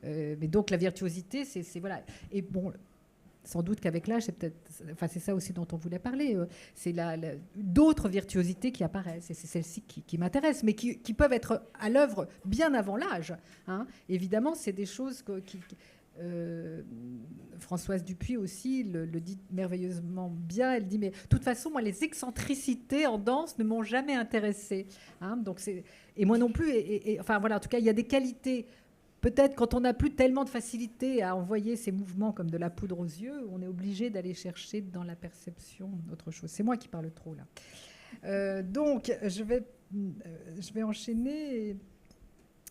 Mais donc la virtuosité, c'est voilà. Et bon, sans doute qu'avec l'âge, c'est ça aussi dont on voulait parler. C'est d'autres virtuosités qui apparaissent. Et c'est celles-ci qui m'intéressent, mais qui peuvent être à l'œuvre bien avant l'âge, hein. Évidemment, c'est des choses Françoise Dupuis aussi le dit merveilleusement bien. Elle dit, mais de toute façon, moi, les excentricités en danse ne m'ont jamais intéressée, hein. Donc et moi non plus. Enfin, voilà, en tout cas, il y a des qualités. Peut-être quand on n'a plus tellement de facilité à envoyer ces mouvements comme de la poudre aux yeux, on est obligé d'aller chercher dans la perception autre chose. C'est moi qui parle trop, là. Donc, je vais enchaîner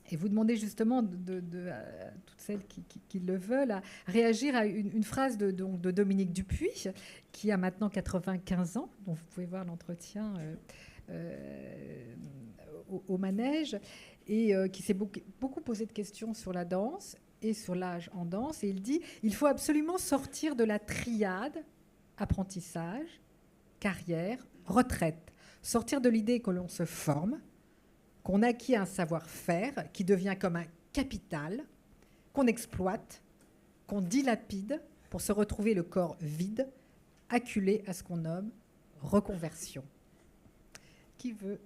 et vous demander justement à toutes celles qui le veulent à réagir à une phrase de Dominique Dupuis, qui a maintenant 95 ans, dont vous pouvez voir l'entretien au manège, et qui s'est beaucoup posé de questions sur la danse et sur l'âge en danse. Et il dit, il faut absolument sortir de la triade apprentissage, carrière, retraite. Sortir de l'idée que l'on se forme, qu'on acquiert un savoir-faire qui devient comme un capital, qu'on exploite, qu'on dilapide pour se retrouver le corps vide, acculé à ce qu'on nomme reconversion. Qui veut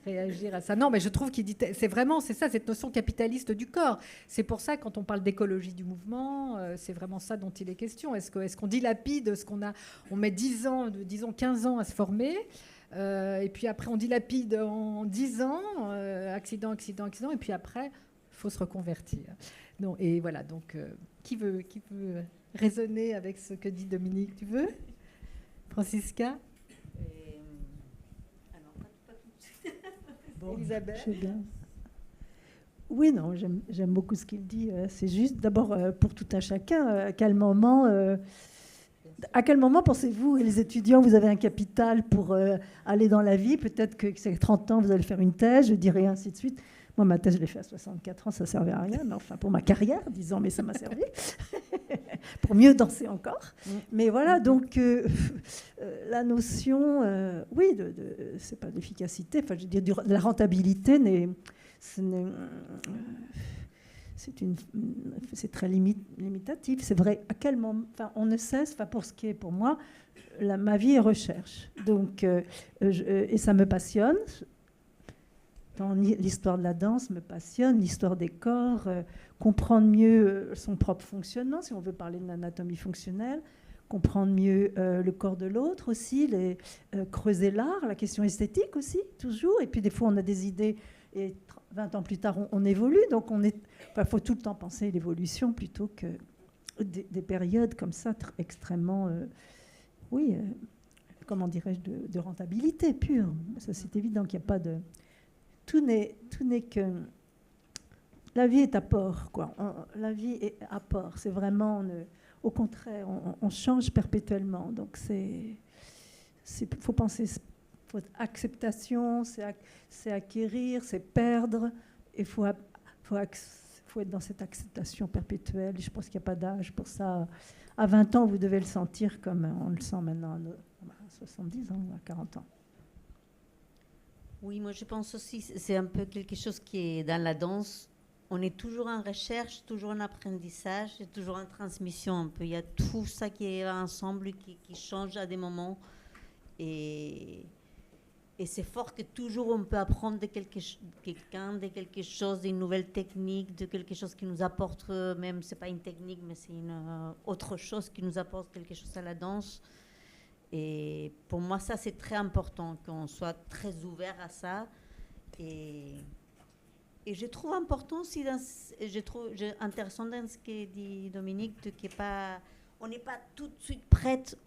réagir à ça? Non, mais je trouve qu'il dit, c'est ça, cette notion capitaliste du corps. C'est pour ça, quand on parle d'écologie du mouvement, c'est vraiment ça dont il est question. Est-ce qu'on dilapide ce qu'on a? On met 10 ans, disons 15 ans à se former, et puis après on dilapide en 10 ans, accident, et puis après, il faut se reconvertir. Non, et voilà, donc, qui veut raisonner avec ce que dit Dominique? Tu veux, Francisca? Bon, Elisabeth. Oui, non, j'aime beaucoup ce qu'il dit. C'est juste, d'abord, pour tout un chacun, à quel moment pensez-vous, les étudiants, vous avez un capital pour aller dans la vie? Peut-être que c'est 30 ans, vous allez faire une thèse, je dirais, ainsi de suite. Moi, ma thèse, je l'ai fait à 64 ans, ça ne servait à rien. Mais enfin, pour ma carrière, 10 ans, mais ça m'a servi. pour mieux danser encore. Mais voilà, donc la notion, oui, c'est pas d'efficacité, enfin, je veux dire, de la rentabilité c'est très limitatif. C'est vrai, à quel moment, enfin, on ne cesse, enfin, pour ce qui est pour moi, ma vie est recherche. Donc, et ça me passionne. L'histoire de la danse me passionne, l'histoire des corps, comprendre mieux son propre fonctionnement, si on veut parler de l'anatomie fonctionnelle, comprendre mieux le corps de l'autre aussi, creuser l'art, la question esthétique aussi, toujours. Et puis des fois, on a des idées, et 20 ans plus tard, on évolue. Donc, faut tout le temps penser l'évolution plutôt que des périodes comme ça, extrêmement, comment dirais-je, de rentabilité pure. Ça, c'est évident qu'il n'y a pas de... Tout n'est que... La vie est apport, quoi. La vie est apport. C'est vraiment... au contraire, on change perpétuellement. Donc, faut penser... acceptation, c'est acquérir, c'est perdre. Il faut être dans cette acceptation perpétuelle. Je pense qu'il n'y a pas d'âge pour ça. À 20 ans, vous devez le sentir comme on le sent maintenant à 70 ans ou à 40 ans. Oui, moi je pense aussi, c'est un peu quelque chose qui est dans la danse. On est toujours en recherche, toujours en apprentissage, et toujours en transmission un peu. Il y a tout ça qui est ensemble, qui change à des moments. Et c'est fort que toujours on peut apprendre de quelqu'un, de quelque chose, d'une nouvelle technique, de quelque chose qui nous apporte, même c'est pas une technique, mais c'est une autre chose qui nous apporte quelque chose à la danse. Et pour moi, ça, c'est très important, qu'on soit très ouvert à ça. Et je trouve important aussi, je trouve intéressant dans ce que dit Dominique, on n'est pas tout de suite prête.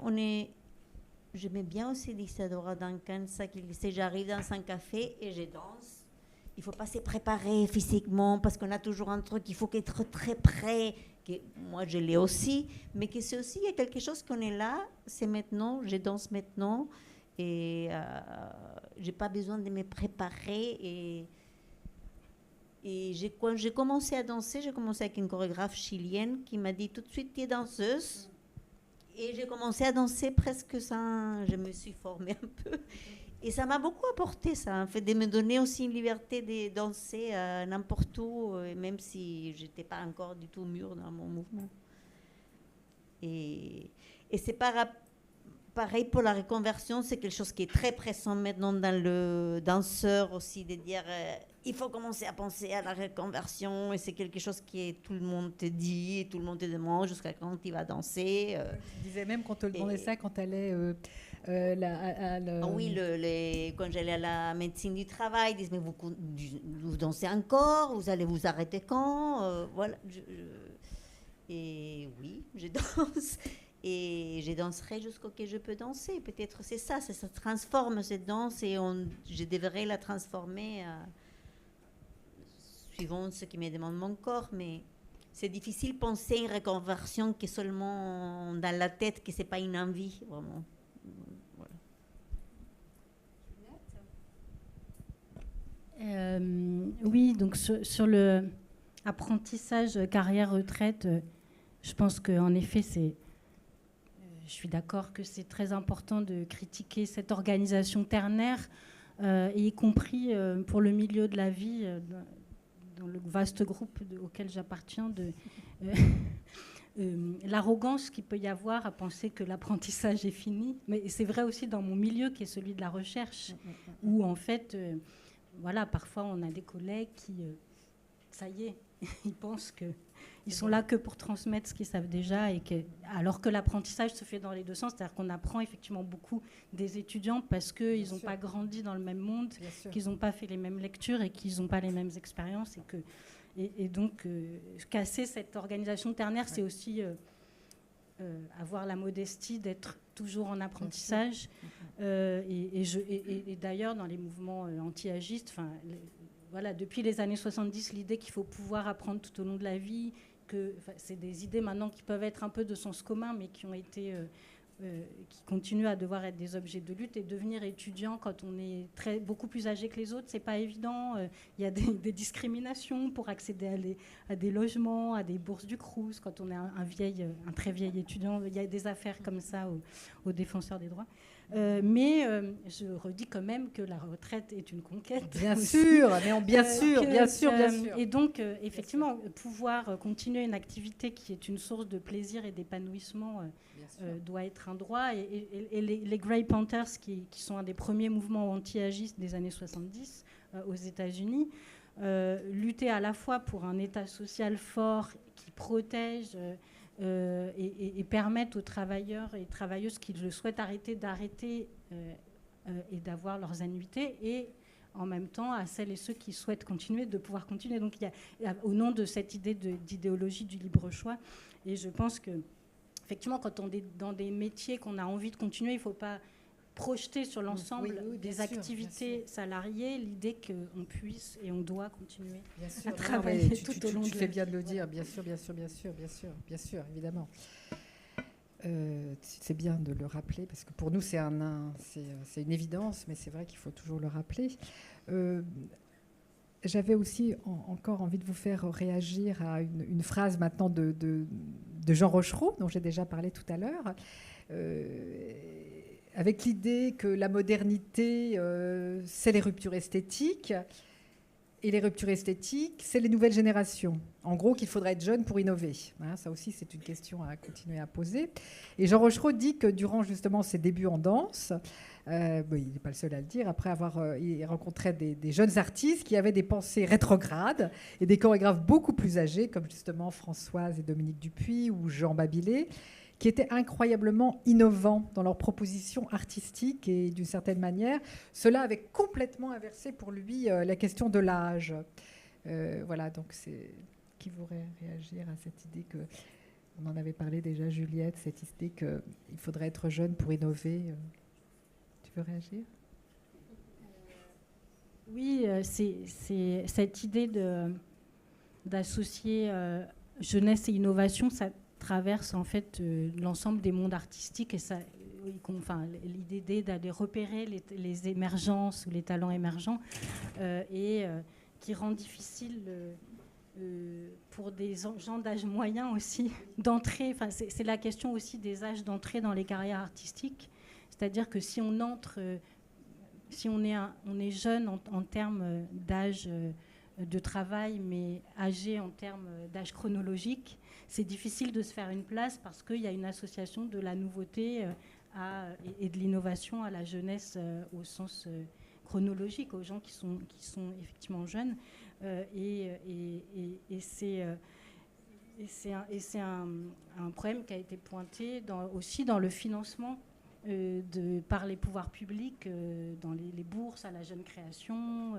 J'aimais bien aussi l'Isadora Duncan, ça qu'il disait, j'arrive dans un café et je danse. Il ne faut pas se préparer physiquement parce qu'on a toujours un truc, il faut être très prêt. Moi, je l'ai aussi, mais que c'est aussi, il y a quelque chose qu'on est là, c'est maintenant, je danse maintenant, et je n'ai pas besoin de me préparer. Et quand j'ai commencé à danser, j'ai commencé avec une chorégraphe chilienne qui m'a dit tout de suite, tu es danseuse. Et j'ai commencé à danser presque sans... Je me suis formée un peu. Et ça m'a beaucoup apporté, ça, en fait, de me donner aussi une liberté de danser n'importe où, même si je n'étais pas encore du tout mûre dans mon mouvement. Et c'est pareil pour la reconversion, c'est quelque chose qui est très pressant maintenant dans le danseur aussi, de dire il faut commencer à penser à la reconversion, et c'est quelque chose tout le monde te dit, et tout le monde te demande jusqu'à quand tu vas danser. Tu disais même qu'on te demandait ça quand tu allais... Oui, quand j'allais à la médecine du travail, ils disent mais vous dansez encore, vous allez vous arrêter quand, voilà. Et oui, je danse et je danserai jusqu'au que je peux danser. Peut-être c'est ça transforme cette danse et je devrais la transformer suivant ce qui me demande mon corps, mais c'est difficile de penser une reconversion qui est seulement dans la tête, que c'est pas une envie vraiment. Oui, donc sur le apprentissage carrière-retraite, je pense qu'en effet, je suis d'accord que c'est très important de critiquer cette organisation ternaire, y compris pour le milieu de la vie, dans le vaste groupe auquel j'appartiens, l'arrogance qu'il peut y avoir à penser que l'apprentissage est fini. Mais c'est vrai aussi dans mon milieu qui est celui de la recherche, où en fait... voilà, parfois on a des collègues qui, ça y est, ils pensent qu'ils sont là que pour transmettre ce qu'ils savent déjà, alors que l'apprentissage se fait dans les deux sens, c'est-à-dire qu'on apprend effectivement beaucoup des étudiants parce qu'ils n'ont pas grandi dans le même monde, qu'ils n'ont pas fait les mêmes lectures et qu'ils n'ont pas les mêmes expériences. Et donc, casser cette organisation ternaire, c'est aussi avoir la modestie d'être toujours en apprentissage. Et d'ailleurs, dans les mouvements anti-agistes, voilà, depuis les années 70, l'idée qu'il faut pouvoir apprendre tout au long de la vie, c'est des idées maintenant qui peuvent être un peu de sens commun, mais qui ont été qui continuent à devoir être des objets de lutte. Et devenir étudiant quand on est beaucoup plus âgé que les autres, c'est pas évident. Il y a des discriminations pour accéder à des logements, à des bourses du Crous. Quand on est un très vieil étudiant, il y a des affaires comme ça aux défenseurs des droits. Mais je redis quand même que la retraite est une conquête. Bien sûr, mais bien sûr. Et donc, effectivement, pouvoir continuer une activité qui est une source de plaisir et d'épanouissement doit être un droit. Et les Grey Panthers, qui sont un des premiers mouvements anti-agistes des années 70 aux États-Unis, luttaient à la fois pour un État social fort qui protège et permettent aux travailleurs et travailleuses qui le souhaitent d'arrêter et d'avoir leurs annuités, et en même temps à celles et ceux qui souhaitent continuer de pouvoir continuer. Donc il y a au nom de cette idée d'idéologie du libre choix. Et je pense que effectivement, quand on est dans des métiers qu'on a envie de continuer, il ne faut pas projeter sur l'ensemble des activités salariées l'idée qu'on puisse et on doit continuer à travailler tout au long. Tu fais bien de le dire, bien sûr, évidemment. C'est bien de le rappeler, parce que pour nous, c'est une évidence, mais c'est vrai qu'il faut toujours le rappeler. J'avais aussi encore envie de vous faire réagir à une phrase maintenant de Jean Rochereau, dont j'ai déjà parlé tout à l'heure, avec l'idée que la modernité, c'est les ruptures esthétiques, et les ruptures esthétiques, c'est les nouvelles générations. En gros, qu'il faudrait être jeune pour innover. Hein, ça aussi, c'est une question à continuer à poser. Et Jean Rochereau dit que durant justement ses débuts en danse, il n'est pas le seul à le dire, après avoir il rencontrait des jeunes artistes qui avaient des pensées rétrogrades et des chorégraphes beaucoup plus âgés, comme justement Françoise et Dominique Dupuis ou Jean Babilé, qui étaient incroyablement innovants dans leurs propositions artistiques, et d'une certaine manière, cela avait complètement inversé pour lui la question de l'âge. Voilà, donc c'est qui voudrait réagir à cette idée que, on en avait parlé déjà, Juliette, cette idée qu'il faudrait être jeune pour innover. Tu veux réagir ? Oui, c'est cette idée d'associer jeunesse et innovation, ça traverse en fait l'ensemble des mondes artistiques, et ça, l'idée d'aller repérer les émergences ou les talents émergents et qui rend difficile pour des gens d'âge moyen aussi d'entrer. Enfin, c'est la question aussi des âges d'entrée dans les carrières artistiques, c'est-à-dire que si on entre, si on est jeune en termes d'âge de travail, mais âgé en termes d'âge chronologique, c'est difficile de se faire une place parce qu'il y a une association de la nouveauté et de l'innovation à la jeunesse au sens chronologique, aux gens qui sont effectivement jeunes. Et c'est un problème qui a été pointé aussi dans le financement par les pouvoirs publics, dans les bourses à la jeune création.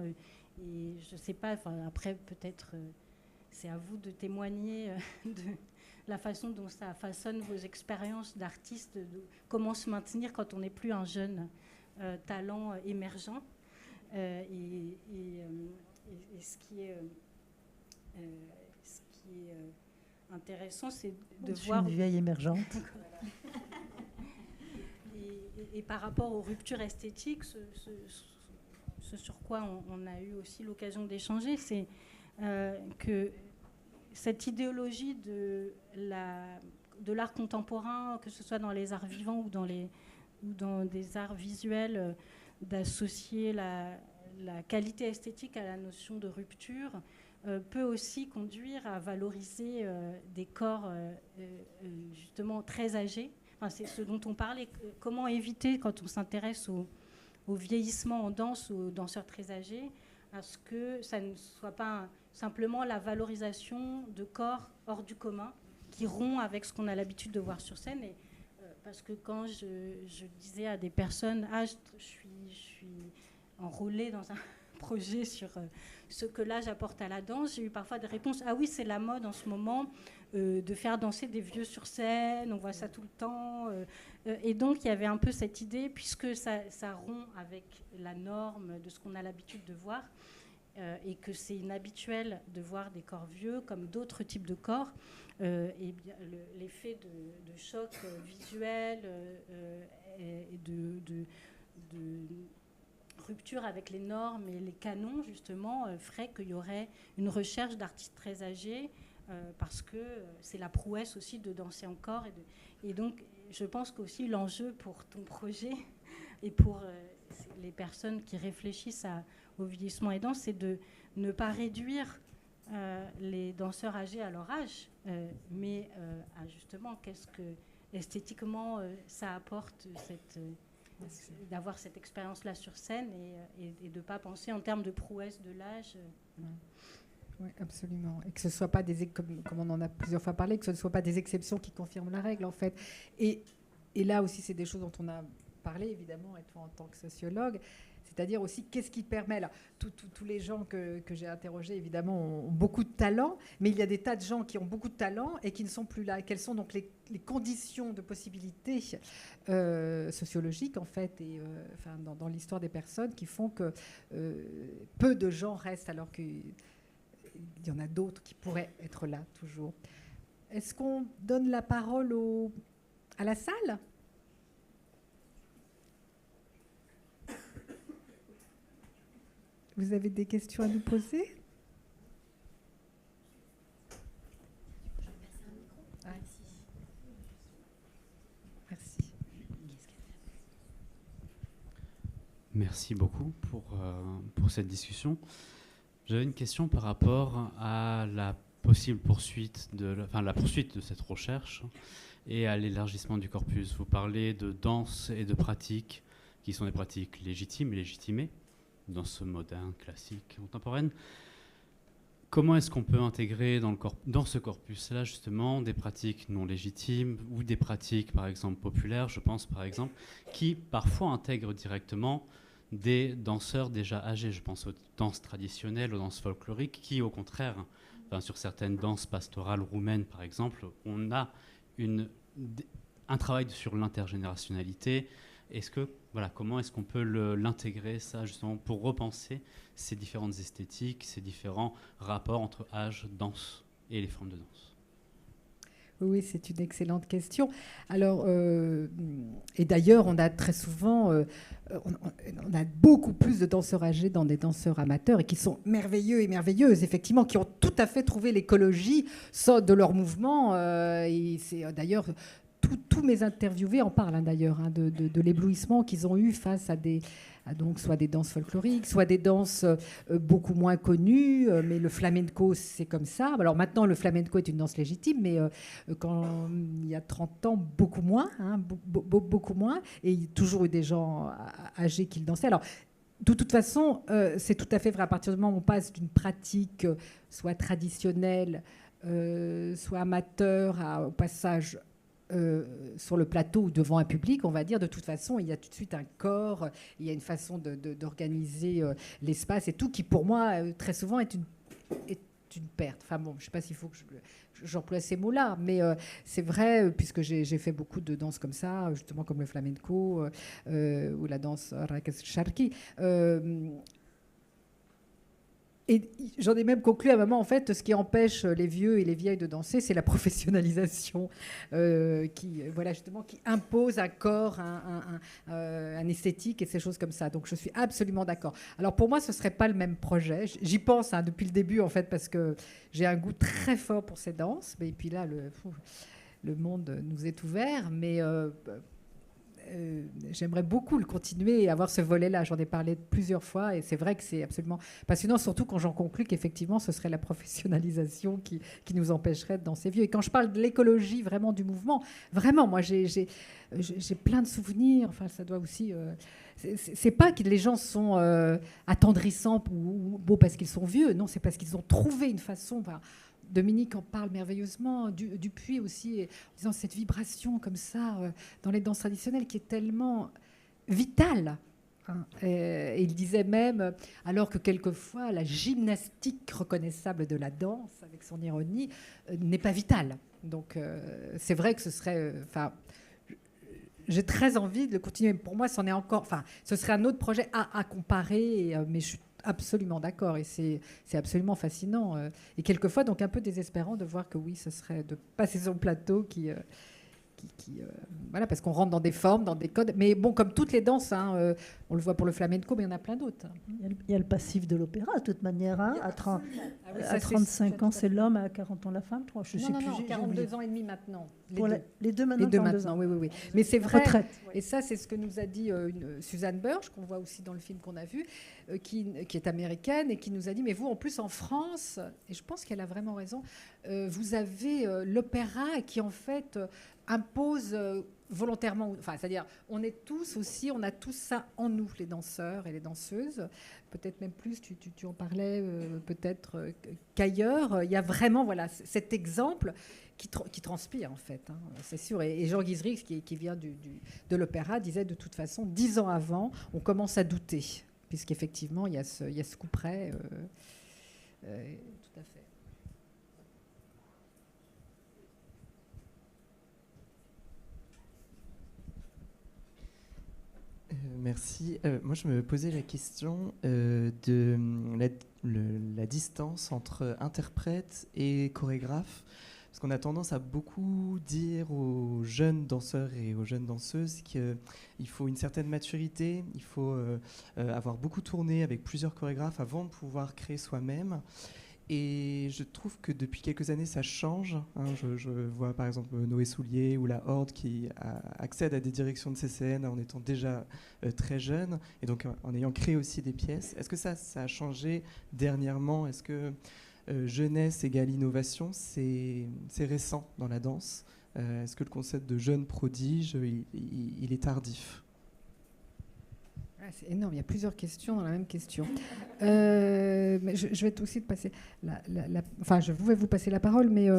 Et je ne sais pas, après peut-être c'est à vous de témoigner de la façon dont ça façonne vos expériences d'artiste, de comment se maintenir quand on n'est plus un jeune talent émergent. Et ce qui est intéressant, c'est de voir... Je suis une vieille émergente. et par rapport aux ruptures esthétiques, ce sur quoi on a eu aussi l'occasion d'échanger, c'est que cette idéologie de l'art contemporain, que ce soit dans les arts vivants ou dans des arts visuels, d'associer la qualité esthétique à la notion de rupture, peut aussi conduire à valoriser des corps justement très âgés. Enfin, c'est ce dont on parlait. Comment éviter, quand on s'intéresse au vieillissement en danse, aux danseurs très âgés, à ce que ça ne soit pas simplement la valorisation de corps hors du commun qui rompt avec ce qu'on a l'habitude de voir sur scène. Et, parce que quand je disais à des personnes « je suis enrôlée dans un projet sur ce que l'âge apporte à la danse », j'ai eu parfois des réponses « Ah oui, c'est la mode en ce moment de faire danser des vieux sur scène, on voit ça tout le temps ». Et donc, il y avait un peu cette idée, puisque ça rompt avec la norme de ce qu'on a l'habitude de voir, et que c'est inhabituel de voir des corps vieux comme d'autres types de corps, et bien l'effet de choc visuel et de rupture avec les normes et les canons, justement, ferait qu'il y aurait une recherche d'artistes très âgés, parce que c'est la prouesse aussi de danser encore. Et donc, je pense qu'aussi l'enjeu pour ton projet et pour les personnes qui réfléchissent au vieillissement aidant, c'est de ne pas réduire les danseurs âgés à leur âge, mais à justement qu'est-ce que esthétiquement ça apporte d'avoir cette expérience-là sur scène et de ne pas penser en termes de prouesse de l'âge. Oui, absolument. Et que ce ne soit pas comme on en a plusieurs fois parlé, que ce ne soit pas des exceptions qui confirment la règle, en fait. Et là aussi, c'est des choses dont on a parlé, évidemment, et toi en tant que sociologue. C'est-à-dire aussi, qu'est-ce qui permet là, tous les gens que j'ai interrogés, évidemment, ont beaucoup de talent, mais il y a des tas de gens qui ont beaucoup de talent et qui ne sont plus là. Quelles sont donc les conditions de possibilité sociologiques, en fait, et dans l'histoire des personnes qui font que peu de gens restent alors qu'il y en a d'autres qui pourraient être là toujours. Est-ce qu'on donne la parole à la salle ? Vous avez des questions à nous poser ? Merci. Merci beaucoup pour cette discussion. J'avais une question par rapport à la possible poursuite la poursuite de cette recherche et à l'élargissement du corpus. Vous parlez de danse et de pratiques qui sont des pratiques légitimes et légitimées dans ce moderne, classique, contemporaine. Comment est-ce qu'on peut intégrer dans ce corpus-là, justement, des pratiques non légitimes ou des pratiques, par exemple, populaires, je pense, par exemple, qui parfois intègrent directement des danseurs déjà âgés. Je pense aux danses traditionnelles, aux danses folkloriques, qui, au contraire, sur certaines danses pastorales roumaines, par exemple, on a un travail sur l'intergénérationnalité. Comment est-ce qu'on peut l'intégrer, ça, justement, pour repenser ces différentes esthétiques, ces différents rapports entre âge, danse et les formes de danse ? Oui, c'est une excellente question. Alors, et d'ailleurs, on a très souvent, on a beaucoup plus de danseurs âgés dans des danseurs amateurs et qui sont merveilleux et merveilleuses, effectivement, qui ont tout à fait trouvé l'écologie de leur mouvement. Et c'est d'ailleurs... Tous mes interviewés en parlent d'ailleurs, de l'éblouissement qu'ils ont eu face à donc soit des danses folkloriques, soit des danses beaucoup moins connues, mais le flamenco, c'est comme ça. Alors maintenant, le flamenco est une danse légitime, mais quand il y a 30 ans, beaucoup moins, beaucoup moins, et il y a toujours eu des gens âgés qui le dansaient. Alors, de toute façon, c'est tout à fait vrai. À partir du moment où on passe d'une pratique soit traditionnelle, soit amateur, au passage sur le plateau ou devant un public, on va dire, de toute façon, il y a tout de suite un corps, il y a une façon d'organiser l'espace et tout, qui pour moi, très souvent, est une perte. Enfin bon, je ne sais pas s'il faut que j'emploie ces mots-là, mais c'est vrai, puisque j'ai fait beaucoup de danses comme ça, justement comme le flamenco ou la danse raquez charqui. Et j'en ai même conclu à un moment, en fait, ce qui empêche les vieux et les vieilles de danser, c'est la professionnalisation qui impose un corps, un esthétique et ces choses comme ça. Donc, je suis absolument d'accord. Alors, pour moi, ce ne serait pas le même projet. J'y pense depuis le début, en fait, parce que j'ai un goût très fort pour ces danses. Et puis là, le monde nous est ouvert, mais... j'aimerais beaucoup le continuer et avoir ce volet-là. J'en ai parlé plusieurs fois et c'est vrai que c'est absolument passionnant, surtout quand j'en conclus qu'effectivement, ce serait la professionnalisation qui nous empêcherait de danser vieux. Et quand je parle de l'écologie vraiment du mouvement, vraiment, moi, j'ai plein de souvenirs. Enfin, ça doit aussi... c'est pas que les gens sont attendrissants ou beaux parce qu'ils sont vieux. Non, c'est parce qu'ils ont trouvé une façon... Enfin, Dominique en parle merveilleusement, Dupuis aussi, en disant cette vibration comme ça dans les danses traditionnelles qui est tellement vitale. Et il disait même, alors que quelquefois la gymnastique reconnaissable de la danse, avec son ironie, n'est pas vitale. Donc c'est vrai que ce serait... j'ai très envie de le continuer. Pour moi, c'en est encore... ce serait un autre projet à comparer, mais je suis absolument d'accord, et c'est absolument fascinant. Et quelquefois, donc un peu désespérant de voir que oui, ce serait de passer sur le plateau voilà, parce qu'on rentre dans des formes, dans des codes. Mais bon, comme toutes les danses, hein, on le voit pour le flamenco, mais il y en a plein d'autres. Il y a le passif de l'opéra, de toute manière. Hein, à 35 ans, c'est l'homme, à 40 ans, la femme. Je sais plus. Non, 42 ans et demi maintenant. Les deux maintenant. Les deux maintenant, oui. Mais c'est vrai. Retraite. Et ça, c'est ce que nous a dit Suzanne Burge, qu'on voit aussi dans le film qu'on a vu, qui est américaine, et qui nous a dit, mais vous, en plus, en France, et je pense qu'elle a vraiment raison, vous avez l'opéra qui, en fait, impose volontairement, enfin, c'est-à-dire, on est tous aussi, on a tous ça en nous, les danseurs et les danseuses, peut-être même plus, tu en parlais, peut-être qu'ailleurs, il y a vraiment, voilà, cet exemple qui transpire, en fait, hein, c'est sûr. Et Jean Guizrix, qui vient de l'opéra, disait de toute façon, 10 ans avant, on commence à douter, puisqu'effectivement, il y a ce coup près, tout à fait. Merci. Moi, je me posais la question de la distance entre interprète et chorégraphe. Parce qu'on a tendance à beaucoup dire aux jeunes danseurs et aux jeunes danseuses qu'il faut une certaine maturité, il faut avoir beaucoup tourné avec plusieurs chorégraphes avant de pouvoir créer soi-même. Et je trouve que depuis quelques années, ça change. Hein. Je vois par exemple Noé Soulier ou la Horde qui accèdent à des directions de CCN en étant déjà très jeunes et donc en ayant créé aussi des pièces. Est-ce que ça a changé dernièrement? Est-ce que jeunesse égale innovation, c'est récent dans la danse? Est-ce que le concept de jeune prodige, il est tardif? C'est énorme, il y a plusieurs questions dans la même question. Mais je vais aussi te passer enfin, je vais vous passer la parole, mais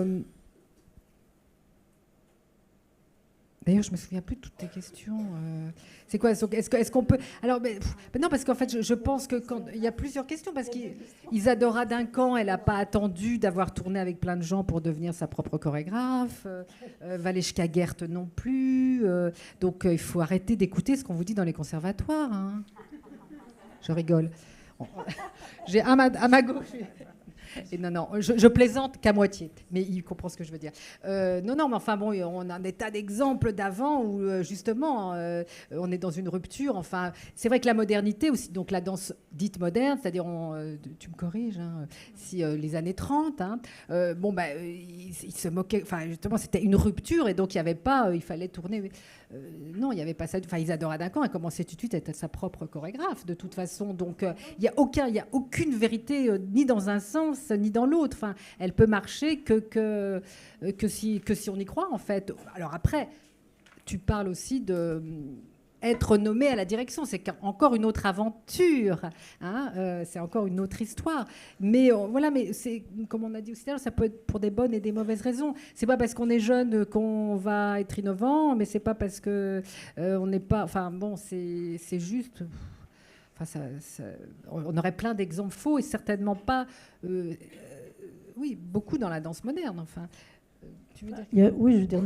d'ailleurs, je me souviens plus de toutes tes questions. C'est quoi? Est-ce qu'on peut... Alors, non, parce qu'en fait, je pense que il y a plusieurs questions, parce qu'Isadora Duncan, elle n'a pas attendu d'avoir tourné avec plein de gens pour devenir sa propre chorégraphe. Valeshka Gert non plus. Donc, il faut arrêter d'écouter ce qu'on vous dit dans les conservatoires. Hein. Je rigole. J'ai à ma gauche... Et non, je plaisante qu'à moitié, mais il comprend ce que je veux dire. Non, mais enfin bon, on a des tas d'exemples d'avant où justement on est dans une rupture. Enfin, c'est vrai que la modernité aussi, donc la danse dite moderne, c'est-à-dire, tu me corriges, hein, si les années 30, hein, ils se moquaient. Enfin, justement, c'était une rupture et donc il y avait pas, il fallait tourner. Non, il n'y avait pas ça. Enfin, Isadora Duncan a commencé tout de suite à être sa propre chorégraphe, de toute façon. Donc, il n'y a aucune vérité, ni dans un sens, ni dans l'autre. Enfin, elle peut marcher que si on y croit, en fait. Alors après, tu parles aussi de... être nommé à la direction, c'est encore une autre aventure, hein, c'est encore une autre histoire. Mais voilà, mais c'est comme on a dit aussi, ça peut être pour des bonnes et des mauvaises raisons. C'est pas parce qu'on est jeune qu'on va être innovant, mais c'est pas parce que on n'est pas. Enfin bon, c'est juste. Enfin, on aurait plein d'exemples faux et certainement pas. Oui, beaucoup dans la danse moderne. Enfin, tu veux dire oui, je veux dire,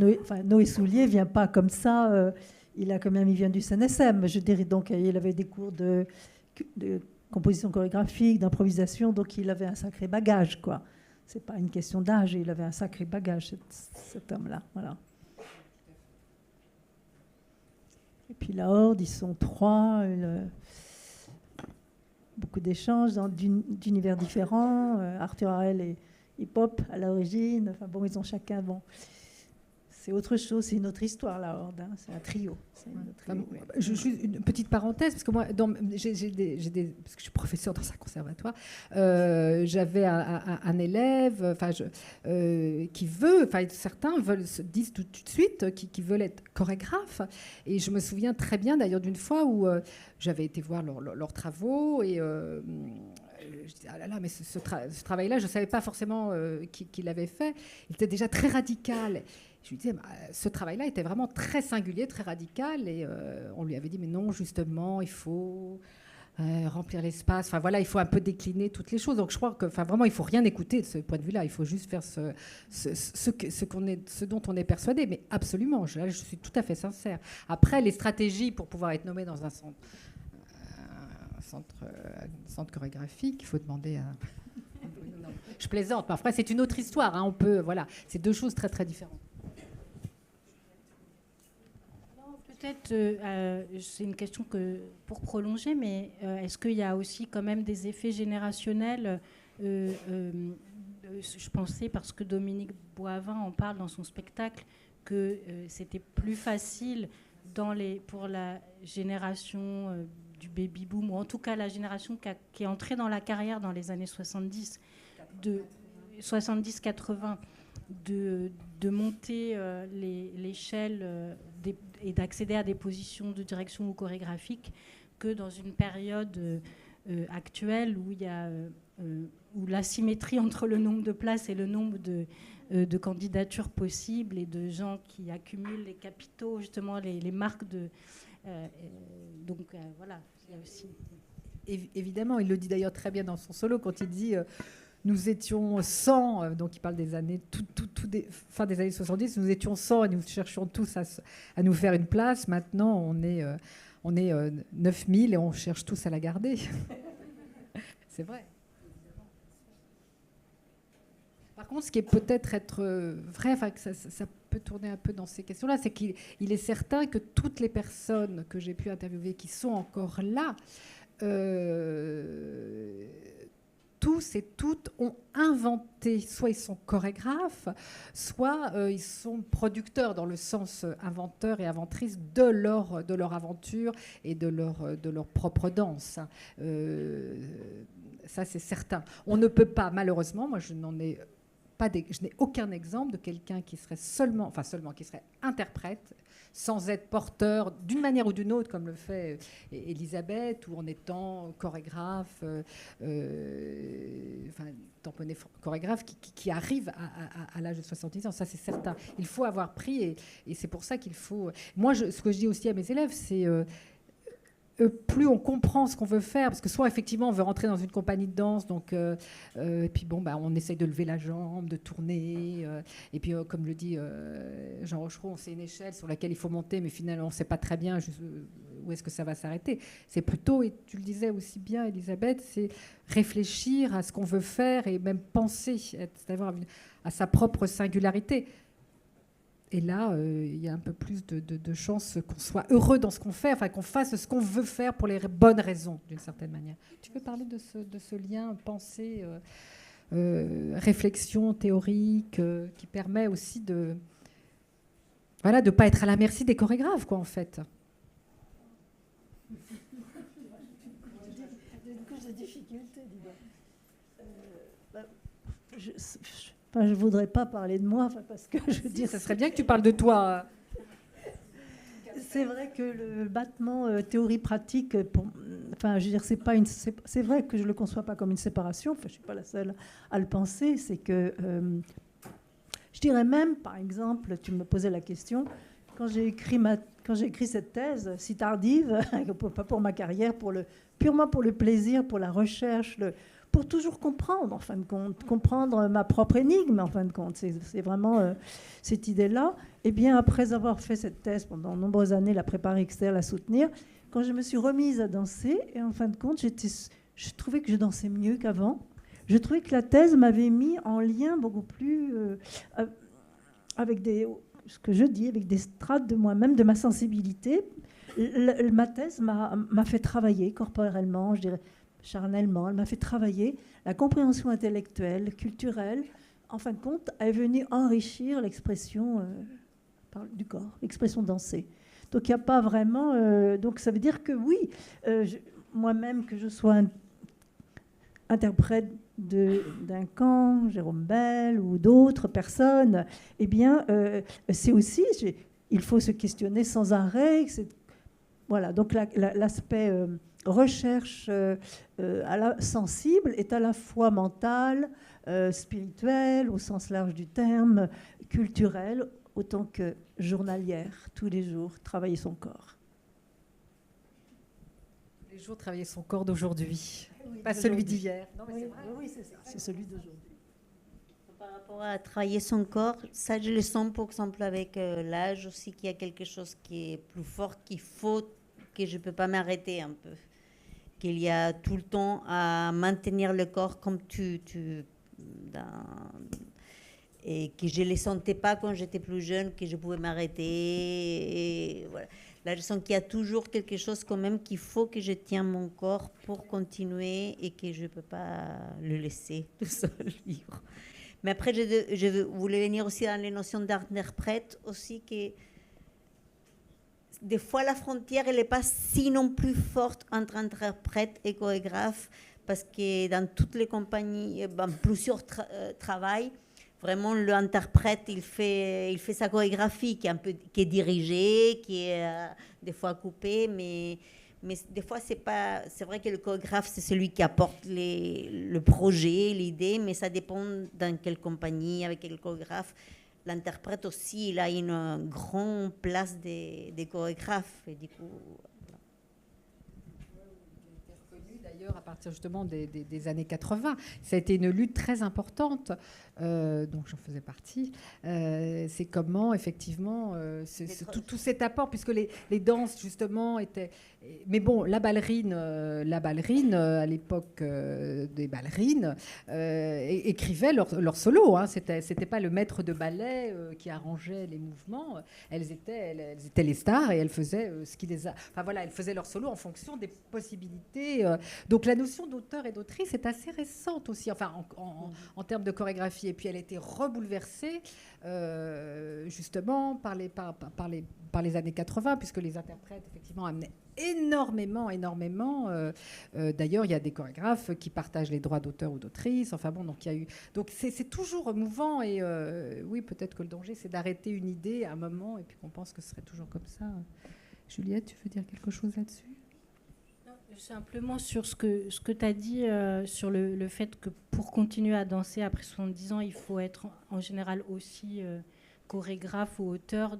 Noé Soulier vient pas comme ça. Il vient du CNSM, je dirais, donc il avait des cours de composition chorégraphique, d'improvisation, donc il avait un sacré bagage, quoi. C'est pas une question d'âge, il avait un sacré bagage, cet homme-là, voilà. Et puis la Horde, ils sont 3, beaucoup d'échanges d'univers différents. Arthur Harel est hip-hop à l'origine, enfin bon, ils ont chacun, bon... C'est autre chose, c'est une autre histoire, la Horde. Hein. C'est un trio. Juste une petite parenthèse, parce que moi, parce que je suis professeur dans un conservatoire, j'avais un élève, qui veut, certains disent tout de suite qui veulent être chorégraphes. Et je me souviens très bien d'ailleurs d'une fois où j'avais été voir leurs travaux et je disais, ah là là, mais ce travail-là, je ne savais pas forcément qui l'avait fait. Il était déjà très radical. Je lui disais, ce travail-là était vraiment très singulier, très radical. Et on lui avait dit, mais non, justement, il faut remplir l'espace. Enfin, voilà, il faut un peu décliner toutes les choses. Donc, je crois que, vraiment, il ne faut rien écouter de ce point de vue-là. Il faut juste faire ce dont on est persuadé. Mais absolument, je suis tout à fait sincère. Après, les stratégies pour pouvoir être nommé dans un centre... centre chorégraphique. Il faut demander à... Non, je plaisante, mais après c'est une autre histoire. Hein, on peut, voilà, c'est deux choses très très différentes. Peut-être, c'est une question que pour prolonger, mais est-ce qu'il y a aussi quand même des effets générationnels je pensais, parce que Dominique Boivin en parle dans son spectacle, que c'était plus facile pour la génération du baby-boom, ou en tout cas la génération qui est entrée dans la carrière dans les années 70, 70-80, de monter l'échelle et d'accéder à des positions de direction ou chorégraphique, que dans une période actuelle où il y a... où l'asymétrie entre le nombre de places et le nombre de candidatures possibles et de gens qui accumulent les capitaux, justement les marques de... donc voilà, il y a aussi... Évidemment, il le dit d'ailleurs très bien dans son solo quand il dit nous étions 100, donc il parle des années, fin des années 70, nous étions 100 et nous cherchions tous à nous faire une place. Maintenant, on est 9000 et on cherche tous à la garder. C'est vrai. Par contre, ce qui est peut-être vrai, enfin, que ça peut tourner un peu dans ces questions-là, c'est qu'il est certain que toutes les personnes que j'ai pu interviewer qui sont encore là, tous et toutes ont inventé, soit ils sont chorégraphes, soit ils sont producteurs dans le sens inventeur et inventrice de leur aventure et de leur propre danse. Ça, c'est certain. On ne peut pas, malheureusement, moi je n'ai aucun exemple de quelqu'un qui serait seulement qui serait interprète, sans être porteur d'une manière ou d'une autre, comme le fait Elisabeth, ou en étant chorégraphe, tamponné chorégraphe, qui arrive à l'âge de 70 ans. Ça, c'est certain. Il faut avoir pris, et c'est pour ça qu'il faut... Moi, ce que je dis aussi à mes élèves, c'est... plus on comprend ce qu'on veut faire, parce que soit effectivement on veut rentrer dans une compagnie de danse, donc et puis bon, on essaye de lever la jambe, de tourner, et puis comme le dit Jean Rochereau, c'est une échelle sur laquelle il faut monter, mais finalement on ne sait pas très bien où est-ce que ça va s'arrêter. C'est plutôt, et tu le disais aussi bien Elisabeth, c'est réfléchir à ce qu'on veut faire et même penser, c'est-à-dire à sa propre singularité. Et là, il y a un peu plus de chances qu'on soit heureux dans ce qu'on fait, enfin qu'on fasse ce qu'on veut faire pour les bonnes raisons, d'une certaine manière. Tu peux parler de ce lien pensée, réflexion théorique, qui permet aussi de ne pas être à la merci des chorégraphes, quoi, en fait. Je ne voudrais pas parler de moi, parce que je veux dire... Ça serait bien que tu parles de toi. C'est vrai que le battement théorie-pratique, je veux dire, c'est vrai que je ne le conçois pas comme une séparation, je ne suis pas la seule à le penser, c'est que... je dirais même, par exemple, tu me posais la question, quand j'ai écrit cette thèse si tardive, pas pour ma carrière, purement pour le plaisir, pour la recherche, pour toujours comprendre, en fin de compte, comprendre ma propre énigme, en fin de compte. C'est vraiment cette idée-là. Et bien, après avoir fait cette thèse pendant de nombreuses années, la préparer, etc., la soutenir, quand je me suis remise à danser, et en fin de compte, je trouvais que je dansais mieux qu'avant. Je trouvais que la thèse m'avait mis en lien beaucoup plus avec ce que je dis, avec des strates de moi-même, de ma sensibilité. Ma thèse m'a fait travailler corporellement, je dirais, charnellement, elle m'a fait travailler la compréhension intellectuelle, culturelle, en fin de compte, elle est venue enrichir l'expression du corps, l'expression dansée. Donc il n'y a pas vraiment... donc ça veut dire que oui, moi-même, que je sois interprète d'un camp, Jérôme Bel ou d'autres personnes, eh bien, c'est aussi... il faut se questionner sans arrêt. Voilà, donc l'aspect... recherche sensible est à la fois mentale, spirituelle, au sens large du terme, culturelle, autant que journalière, tous les jours, travailler son corps. Tous les jours, travailler son corps d'aujourd'hui, oui, pas celui d'hier. Non, mais oui, c'est vrai. Oui, c'est celui d'aujourd'hui. Par rapport à travailler son corps, ça je le sens par exemple avec l'âge aussi, qu'il y a quelque chose qui est plus fort, qu'il faut, que je ne peux pas m'arrêter un peu. qu'il y a tout le temps à maintenir le corps comme et que je ne les sentais pas quand j'étais plus jeune, que je pouvais m'arrêter. Et voilà. Là, je sens qu'il y a toujours quelque chose quand même qu'il faut que je tienne mon corps pour continuer et que je ne peux pas le laisser tout seul libre. Mais après, je voulais venir aussi dans les notions d'interprète aussi, que des fois la frontière, elle n'est pas si non plus forte entre interprète et chorégraphe, parce que dans toutes les compagnies, plusieurs travaillent. Vraiment, l'interprète, il fait sa chorégraphie, qui est dirigée, qui est des fois coupée, mais des fois, c'est vrai que le chorégraphe, c'est celui qui apporte le projet, l'idée, mais ça dépend dans quelle compagnie, avec quel chorégraphe. L'interprète aussi, il a une grande place des chorégraphes. Et du coup, d'ailleurs, à partir justement des années 80. Ça a été une lutte très importante, donc j'en faisais partie. C'est comment, effectivement, tout cet apport, puisque les danses, justement, étaient... Mais bon, la ballerine à l'époque des ballerines, écrivait leur solo. Hein. C'était pas le maître de ballet qui arrangeait les mouvements. Elles étaient les stars et elles faisaient ce qui les a... Enfin voilà, elles faisaient leur solo en fonction des possibilités. Donc la notion d'auteur et d'autrice est assez récente aussi, enfin en termes de chorégraphie. Et puis elle a été rebouleversée justement par les années 80, puisque les interprètes effectivement amenaient énormément. D'ailleurs, il y a des chorégraphes qui partagent les droits d'auteur ou d'autrice. Enfin bon, donc il y a eu. Donc c'est toujours mouvant et oui, peut-être que le danger, c'est d'arrêter une idée à un moment et puis qu'on pense que ce serait toujours comme ça. Juliette, tu veux dire quelque chose là-dessus ? Simplement sur ce que tu as dit sur le fait que pour continuer à danser après 70 ans, il faut être en général aussi chorégraphe ou auteur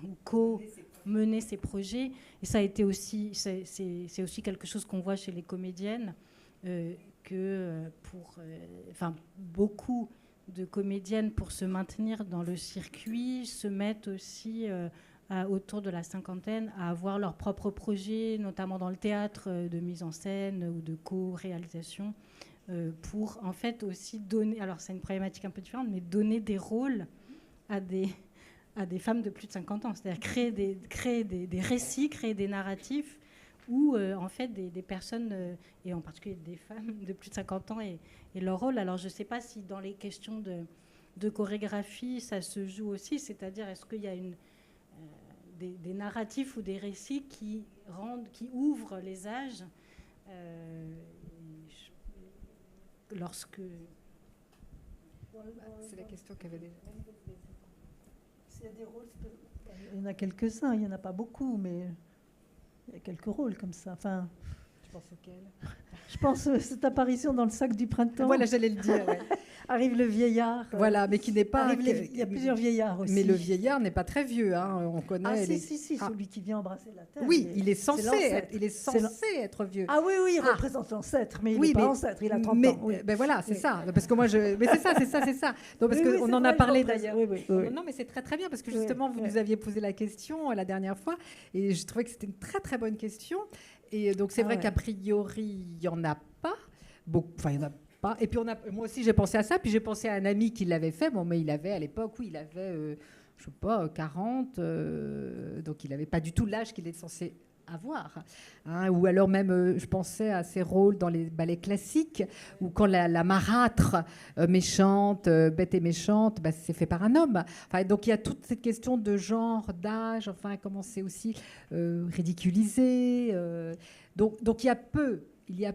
ou co-mener ses projets. Et ça a été aussi, c'est aussi quelque chose qu'on voit chez les comédiennes, que beaucoup de comédiennes, pour se maintenir dans le circuit, se mettent aussi... autour de la cinquantaine, à avoir leurs propres projets, notamment dans le théâtre, de mise en scène ou de co-réalisation, pour en fait aussi donner, alors c'est une problématique un peu différente, mais donner des rôles à des femmes de plus de 50 ans, c'est-à-dire créer des récits, créer des narratifs où en fait des personnes, et en particulier des femmes de plus de 50 ans et leur rôle. Alors je ne sais pas si dans les questions de chorégraphie, ça se joue aussi, c'est-à-dire est-ce qu'il y a des narratifs ou des récits qui ouvrent les âges lorsque... C'est la question qu'avait déjà... S'il y a des rôles, il y en a quelques-uns, il n'y en a pas beaucoup, mais il y a quelques rôles comme ça. Enfin, je pense auquel ? Je pense à cette apparition dans le sac du printemps. Voilà, j'allais le dire. Ouais. Arrive le vieillard. Voilà, mais qui n'est pas... Il y a plusieurs vieillards aussi. Mais le vieillard n'est pas très vieux, hein. On connaît... Ah si, celui qui vient embrasser la terre. Oui, il est censé être vieux. Ah oui, il représente l'ancêtre, mais il n'est pas ancêtre, il a 30 ans. Oui. Ben voilà, c'est ça. Parce que moi, mais c'est ça. Donc, parce qu'on en a parlé d'ailleurs. Oui. Non, mais c'est très très bien, parce que justement, vous nous aviez posé la question la dernière fois, et je trouvais que c'était une très très bonne question. Et donc, c'est vrai qu'a priori, il n'y en a pas. Enfin, il y en a pas. Et puis, moi aussi, j'ai pensé à ça. Puis, j'ai pensé à un ami qui l'avait fait. Bon, mais il avait, à l'époque, je sais pas, 40. Donc, il n'avait pas du tout l'âge qu'il est censé avoir. Hein. Ou alors même, je pensais à ces rôles dans les ballets classiques, où quand la marâtre méchante, bête et méchante, c'est fait par un homme. Enfin, donc, il y a toute cette question de genre, d'âge, enfin, comment c'est aussi ridiculisé. Donc, il y a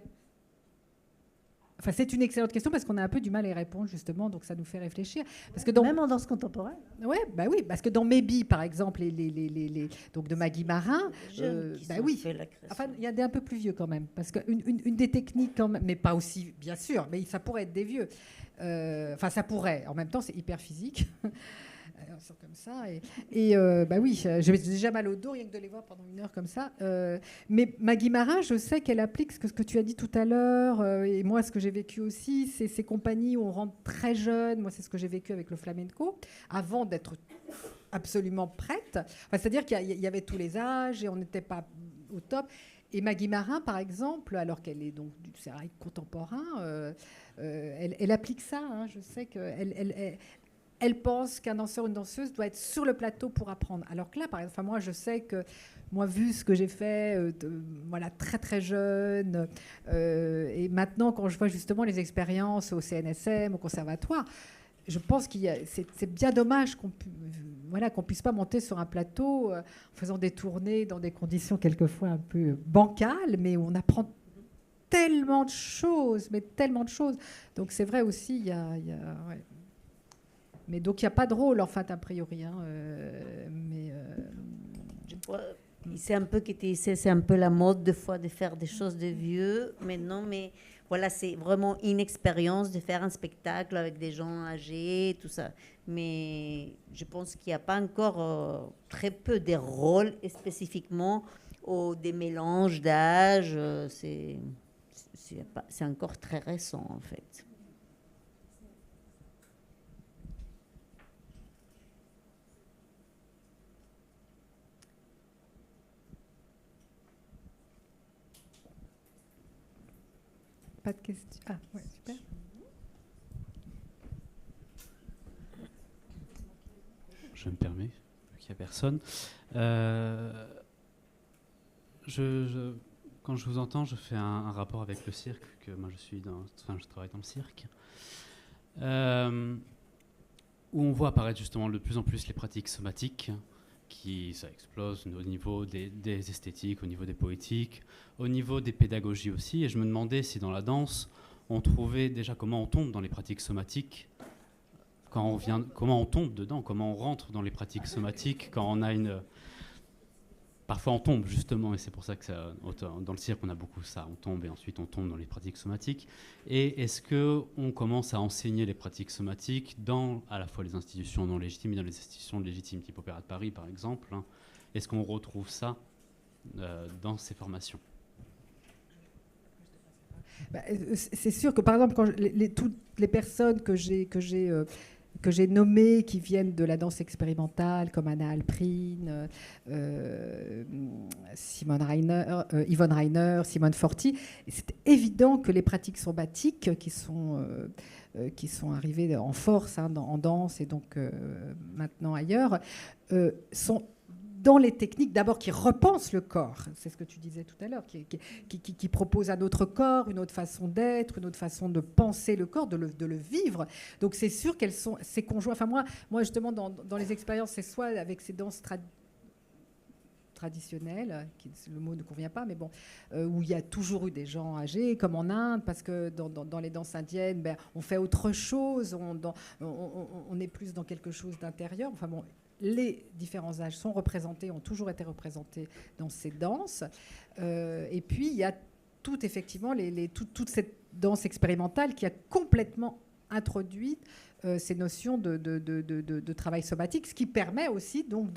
Enfin, c'est une excellente question parce qu'on a un peu du mal à y répondre, justement, donc ça nous fait réfléchir. Parce que même en danse contemporaine. Oui, parce que dans Maybe, par exemple, donc de Maggie Marin, enfin, il y a des un peu plus vieux quand même, parce qu'une des techniques, quand même, mais pas aussi, bien sûr, mais ça pourrait être des vieux. Enfin, ça pourrait. En même temps, c'est hyper physique. Comme ça j'ai déjà mal au dos rien que de les voir pendant une heure comme ça, mais Maggie Marin, je sais qu'elle applique ce que tu as dit tout à l'heure, et moi ce que j'ai vécu aussi, c'est ces compagnies où on rentre très jeune. Moi c'est ce que j'ai vécu avec le flamenco avant d'être absolument prête, c'est-à-dire qu'il y avait tous les âges et on n'était pas au top. Et Maggie Marin, par exemple, alors qu'elle est donc du sérail contemporain, elle applique ça. Hein. Je sais elle pense qu'un danseur ou une danseuse doit être sur le plateau pour apprendre. Alors que là, par exemple, moi, je sais que, moi, vu ce que j'ai fait, voilà, très très jeune, et maintenant, quand je vois justement les expériences au CNSM, au conservatoire, je pense c'est bien dommage qu'on puisse pas monter sur un plateau en faisant des tournées dans des conditions quelquefois un peu bancales, mais où on apprend tellement de choses, mais tellement de choses. Donc c'est vrai aussi, il y a ouais. Mais donc il n'y a pas de rôle en fait a priori. Hein, c'est un peu la mode de fois de faire des choses de vieux maintenant, mais voilà, c'est vraiment une expérience de faire un spectacle avec des gens âgés, tout ça. Mais je pense qu'il n'y a pas encore très peu de rôles spécifiquement ou des mélanges d'âge. C'est encore très récent en fait. Pas de questions. Ah, ouais, super. Je me permets, qu'il n'y a personne. Quand je vous entends, je fais un rapport avec le cirque, que moi je travaille dans le cirque, où on voit apparaître justement de plus en plus les pratiques somatiques, ça explose au niveau des esthétiques, au niveau des poétiques, au niveau des pédagogies aussi. Et je me demandais si dans la danse, on trouvait déjà comment on tombe dans les pratiques somatiques, comment on tombe dedans, comment on rentre dans les pratiques somatiques, quand on a Parfois on tombe justement, et c'est pour ça que dans le cirque on a beaucoup ça, on tombe et ensuite on tombe dans les pratiques somatiques. Et est-ce qu'on commence à enseigner les pratiques somatiques dans à la fois les institutions non légitimes et dans les institutions légitimes, type Opéra de Paris par exemple, hein. Est-ce qu'on retrouve ça dans ces formations? C'est sûr que par exemple, toutes les personnes que j'ai nommées, qui viennent de la danse expérimentale, comme Anna Alprine, Yvonne Rainer, Simone Forti, c'est évident que les pratiques somatiques qui sont arrivées en force en danse et donc maintenant ailleurs, sont dans les techniques d'abord qui repensent le corps, c'est ce que tu disais tout à l'heure, qui proposent un autre corps, une autre façon d'être, une autre façon de penser le corps, de le vivre. Donc c'est sûr qu'elles sont ces conjoints. Enfin moi justement dans les expériences, c'est soit avec ces danses traditionnelles, le mot ne convient pas, mais bon, où il y a toujours eu des gens âgés, comme en Inde, parce que dans les danses indiennes, on fait autre chose, on est plus dans quelque chose d'intérieur. Enfin bon. Les différents âges sont représentés, ont toujours été représentés dans ces danses. Et puis, il y a effectivement toute cette danse expérimentale qui a complètement introduit ces notions de travail somatique, ce qui permet aussi donc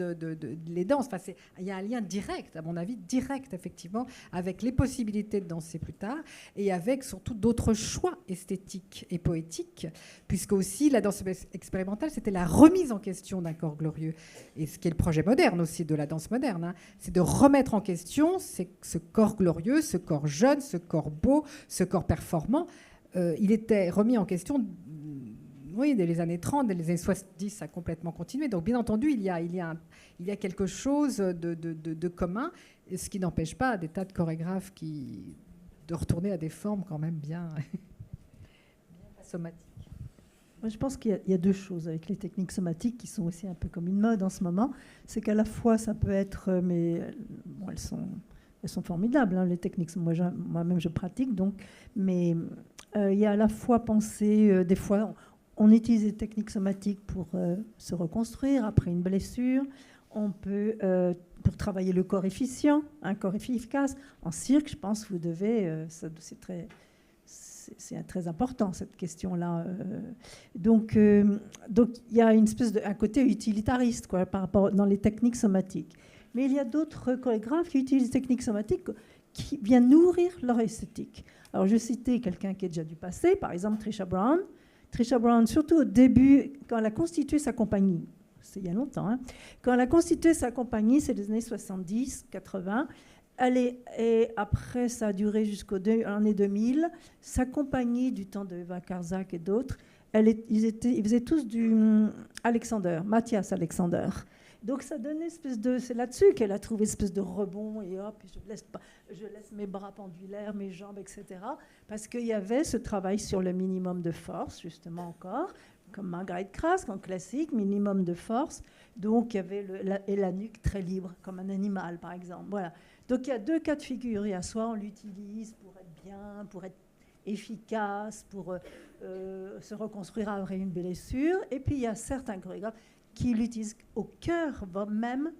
les danses. Enfin, il y a un lien direct, à mon avis, direct effectivement, avec les possibilités de danser plus tard et avec surtout d'autres choix esthétiques et poétiques, puisque aussi la danse expérimentale, c'était la remise en question d'un corps glorieux. Et ce qui est le projet moderne aussi de la danse moderne, hein, c'est de remettre en question ce corps glorieux, ce corps jeune, ce corps beau, ce corps performant. Il était remis en question. Oui, dès les années 30, dès les années 70, ça a complètement continué. Donc, bien entendu, il y a quelque chose de commun, ce qui n'empêche pas des tas de chorégraphes de retourner à des formes quand même bien somatiques. Moi, je pense qu'il y a deux choses avec les techniques somatiques qui sont aussi un peu comme une mode en ce moment. C'est qu'à la fois, ça peut être... Mais bon, elles sont formidables, hein, les techniques. Moi-même, je pratique, donc. Mais il y a à la fois penser... des fois... On utilise des techniques somatiques pour se reconstruire après une blessure. On peut, pour travailler le corps efficient, un corps efficace. En cirque, je pense que vous devez... c'est très important, cette question-là. Donc, il y a une espèce un côté utilitariste quoi, par rapport dans les techniques somatiques. Mais il y a d'autres chorégraphes qui utilisent des techniques somatiques qui viennent nourrir leur esthétique. Alors, je citais quelqu'un qui est déjà du passé, par exemple Trisha Brown. Trisha Brown, surtout au début, quand elle a constitué sa compagnie, c'est il y a longtemps, hein, quand elle a constitué sa compagnie, c'est les années 70, 80, Et après, ça a duré jusqu'aux années 2000. Sa compagnie, du temps de Eva Karzak et d'autres, ils faisaient tous du Matthias Alexander. Donc ça donnait c'est là-dessus qu'elle a trouvé une espèce de rebond, et hop, je laisse mes bras pendulaires, mes jambes, etc. Parce qu'il y avait ce travail sur le minimum de force, justement encore, comme Margaret Krask en classique, minimum de force. Donc il y avait la nuque très libre, comme un animal, par exemple. Voilà. Donc il y a 2 cas de figure. Il y a soit on l'utilise pour être bien, pour être efficace, pour se reconstruire après une blessure. Et puis il y a certains chorégraphes qui l'utilisent au cœur même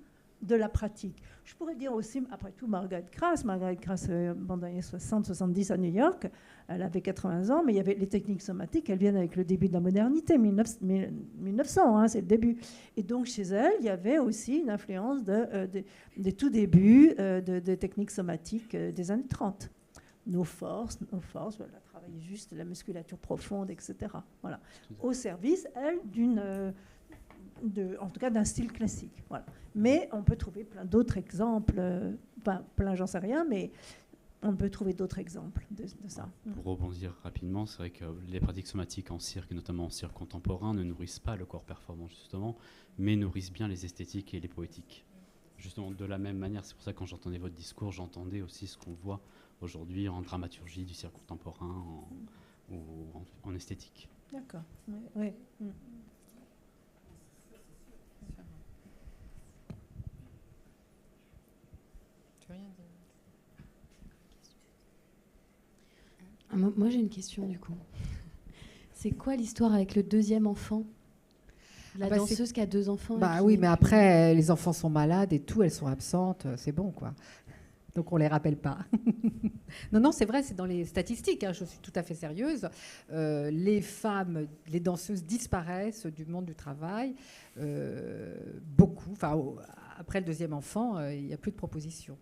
de la pratique. Je pourrais dire aussi, après tout, Margaret Krask, dans les années 60-70 à New York, elle avait 80 ans, mais il y avait les techniques somatiques, elles viennent avec le début de la modernité, 1900, hein, c'est le début. Et donc, chez elle, il y avait aussi une influence des tout débuts des techniques somatiques des années 30. Nos forces, voilà, travailler juste la musculature profonde, etc. Voilà. Au service, elle, en tout cas d'un style classique. Voilà. Mais on peut trouver plein d'autres exemples, plein j'en sais rien, mais on peut trouver d'autres exemples de ça. Pour rebondir rapidement, c'est vrai que les pratiques somatiques en cirque, et notamment en cirque contemporain, ne nourrissent pas le corps performant justement, mais nourrissent bien les esthétiques et les poétiques. Justement, de la même manière, c'est pour ça que quand j'entendais votre discours, j'entendais aussi ce qu'on voit aujourd'hui en dramaturgie du cirque contemporain ou en esthétique. D'accord. Oui. Moi, j'ai une question, du coup. C'est quoi l'histoire avec le deuxième enfant ? La danseuse qui a 2 enfants. Oui, mais après, les enfants sont malades et tout, elles sont absentes, c'est bon, quoi. Donc, on ne les rappelle pas. Non, c'est vrai, c'est dans les statistiques, hein, je suis tout à fait sérieuse. Les femmes, les danseuses disparaissent du monde du travail, beaucoup. Enfin, après le deuxième enfant, il n'y a plus de propositions.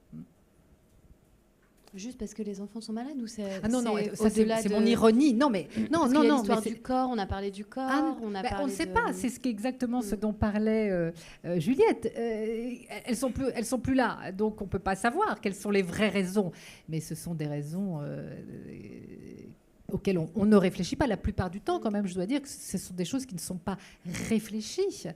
Juste parce que les enfants sont malades ou c'est non, ça c'est mon ironie. Non, mais non. Il y a l'histoire du corps. On a parlé du corps. On ne sait pas. C'est exactement ce dont parlait Juliette. Elles sont plus là, donc on peut pas savoir quelles sont les vraies raisons. Mais ce sont des raisons auxquelles on ne réfléchit pas la plupart du temps, quand même. Je dois dire que ce sont des choses qui ne sont pas réfléchies.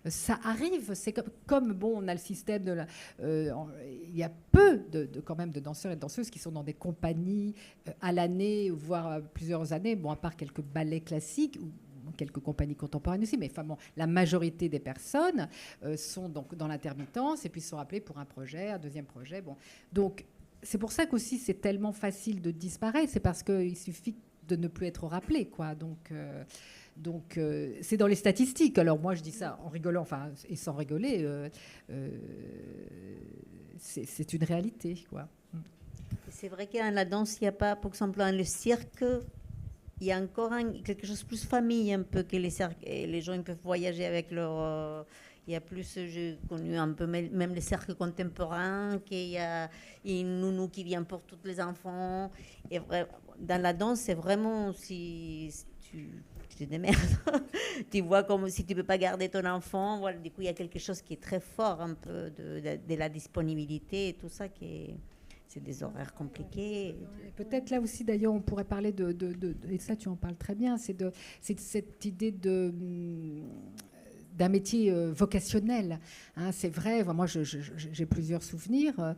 Ça arrive. C'est comme on a le système de il y a peu quand même de danseurs et de danseuses qui sont dans des compagnies à l'année, voire plusieurs années. Bon, à part quelques ballets classiques ou quelques compagnies contemporaines aussi, mais la majorité des personnes sont donc dans l'intermittence et puis sont appelées pour un projet, un deuxième projet. Bon, donc c'est pour ça qu'aussi c'est tellement facile de disparaître. C'est parce qu'il suffit de ne plus être rappelé, quoi. Donc c'est dans les statistiques. Alors moi, je dis ça en rigolant, et sans rigoler. C'est une réalité, quoi. C'est vrai que dans la danse, il n'y a pas, par exemple, dans le cirque, il y a encore quelque chose de plus famille, un peu, que les cirques. Et les gens ils peuvent voyager avec leur... il y a plus, j'ai connu un peu même les cercles contemporains, qu'il y a une nounou qui vient pour tous les enfants. Et dans la danse, c'est vraiment si tu te démerdes. Tu vois comme si tu ne peux pas garder ton enfant. Voilà, du coup, il y a quelque chose qui est très fort, un peu de la disponibilité et tout ça, c'est des horaires compliqués. Peut-être là aussi, d'ailleurs, on pourrait parler et ça, tu en parles très bien, c'est cette idée d'un métier vocationnel. Hein, c'est vrai, moi j'ai plusieurs souvenirs.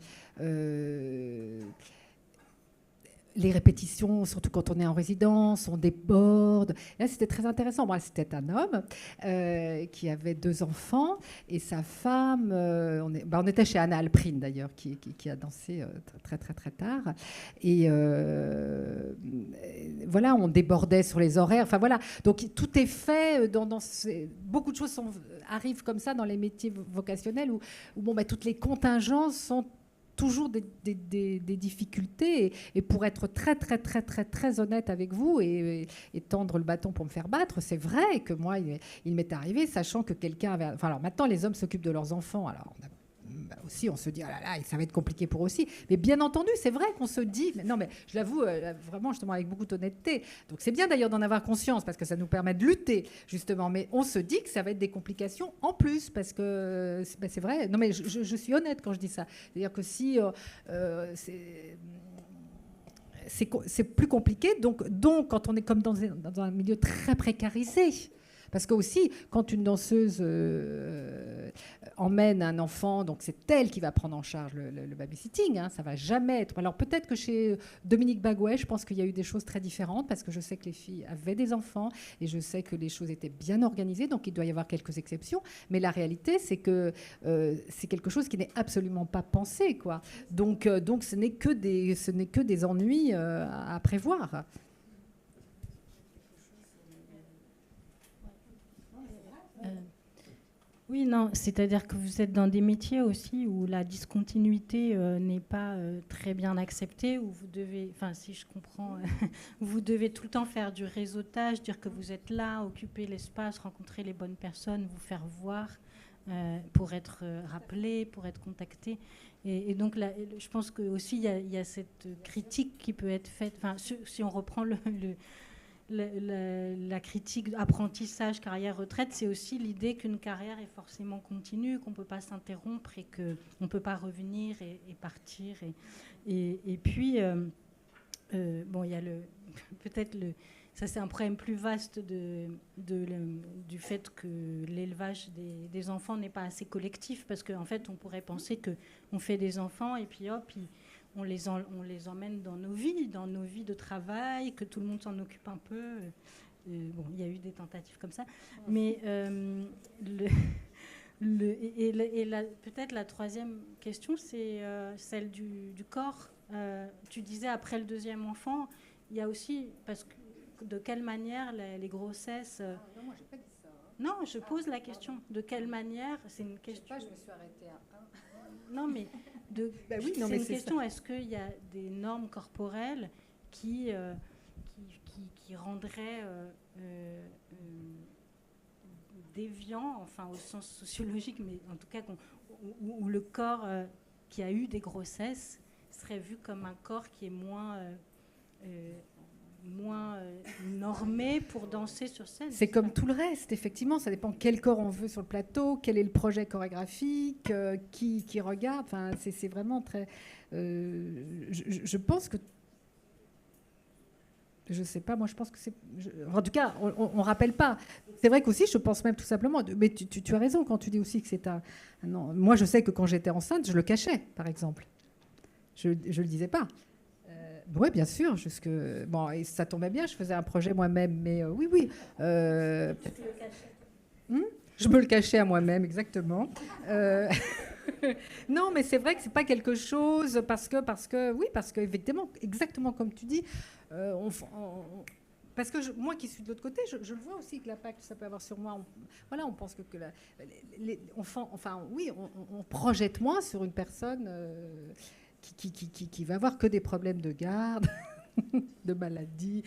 Les répétitions, surtout quand on est en résidence, on déborde. Là, c'était très intéressant. Moi, c'était un homme qui avait 2 enfants et sa femme. On était chez Anna Alprine, d'ailleurs, qui a dansé très, très, très tard. Et voilà, on débordait sur les horaires. Enfin, voilà. Donc, tout est fait beaucoup de choses arrivent comme ça dans les métiers vocationnels où toutes les contingences sont toujours des difficultés et pour être très très très très très honnête avec vous et tendre le bâton pour me faire battre, c'est vrai que moi il m'est arrivé, sachant que quelqu'un avait... alors maintenant les hommes s'occupent de leurs enfants, alors aussi, on se dit, ah là là, ça va être compliqué pour eux aussi. Mais bien entendu, c'est vrai qu'on se dit, mais non, mais je l'avoue vraiment, justement, avec beaucoup d'honnêteté. Donc c'est bien d'ailleurs d'en avoir conscience, parce que ça nous permet de lutter, justement. Mais on se dit que ça va être des complications en plus, parce que c'est vrai. Non, mais je suis honnête quand je dis ça. C'est-à-dire que si c'est plus compliqué, donc quand on est comme dans un milieu très précarisé. Parce que aussi, quand une danseuse emmène un enfant, donc c'est elle qui va prendre en charge le babysitting, hein, ça va jamais être... Alors peut-être que chez Dominique Baguet, je pense qu'il y a eu des choses très différentes, parce que je sais que les filles avaient des enfants, et je sais que les choses étaient bien organisées, donc il doit y avoir quelques exceptions, mais la réalité, c'est que c'est quelque chose qui n'est absolument pas pensé, quoi. Donc ce n'est que des ennuis à prévoir. Oui, non, c'est-à-dire que vous êtes dans des métiers aussi où la discontinuité n'est pas très bien acceptée, où vous devez, enfin si je comprends, vous devez tout le temps faire du réseautage, dire que vous êtes là, occuper l'espace, rencontrer les bonnes personnes, vous faire voir pour être rappelé, pour être contacté. Et donc là, je pense que aussi il y a cette critique qui peut être faite. Enfin, si on reprend la critique apprentissage, carrière, retraite, c'est aussi l'idée qu'une carrière est forcément continue, qu'on ne peut pas s'interrompre et qu'on ne peut pas revenir et partir. Et puis, bon, il y a peut-être ça c'est un problème plus vaste du fait que l'élevage des enfants n'est pas assez collectif, parce qu'en fait, on pourrait penser qu'on fait des enfants et puis hop, on les emmène dans nos vies de travail, que tout le monde s'en occupe un peu. Bon, il y a eu des tentatives comme ça. Mais peut-être la troisième question, c'est celle du corps. Tu disais, après le deuxième enfant, il y a aussi... Parce que de quelle manière les grossesses... non, moi, j'ai pas dit ça. Non, je pose la question. De quelle manière... C'est une question... Je sais pas, je me suis arrêtée à 1. Non, mais... Bah oui, c'est une question, est-ce qu'il y a des normes corporelles qui rendraient déviant, enfin au sens sociologique, mais en tout cas où le corps qui a eu des grossesses serait vu comme un corps qui est moins normé pour danser sur scène. C'est comme tout le reste, effectivement. Ça dépend quel corps on veut sur le plateau, quel est le projet chorégraphique, qui regarde. Enfin, c'est vraiment très... je pense que... Je sais pas, moi je pense que c'est... En tout cas, on ne rappelle pas. C'est vrai qu'aussi, je pense même tout simplement... Mais tu as raison quand tu dis aussi que c'est un... Non, moi, je sais que quand j'étais enceinte, je le cachais, par exemple. Je ne le disais pas. Oui, bien sûr. Bon, et ça tombait bien, je faisais un projet moi-même, mais oui. Je me le cachais à moi-même, exactement. Non, mais c'est vrai que c'est pas quelque chose parce que effectivement, exactement comme tu dis, parce que moi qui suis de l'autre côté, je le vois aussi que l'impact que ça peut avoir sur moi. On pense que les enfants, enfin oui, on projette moins sur une personne. Qui va avoir que des problèmes de garde, de maladies,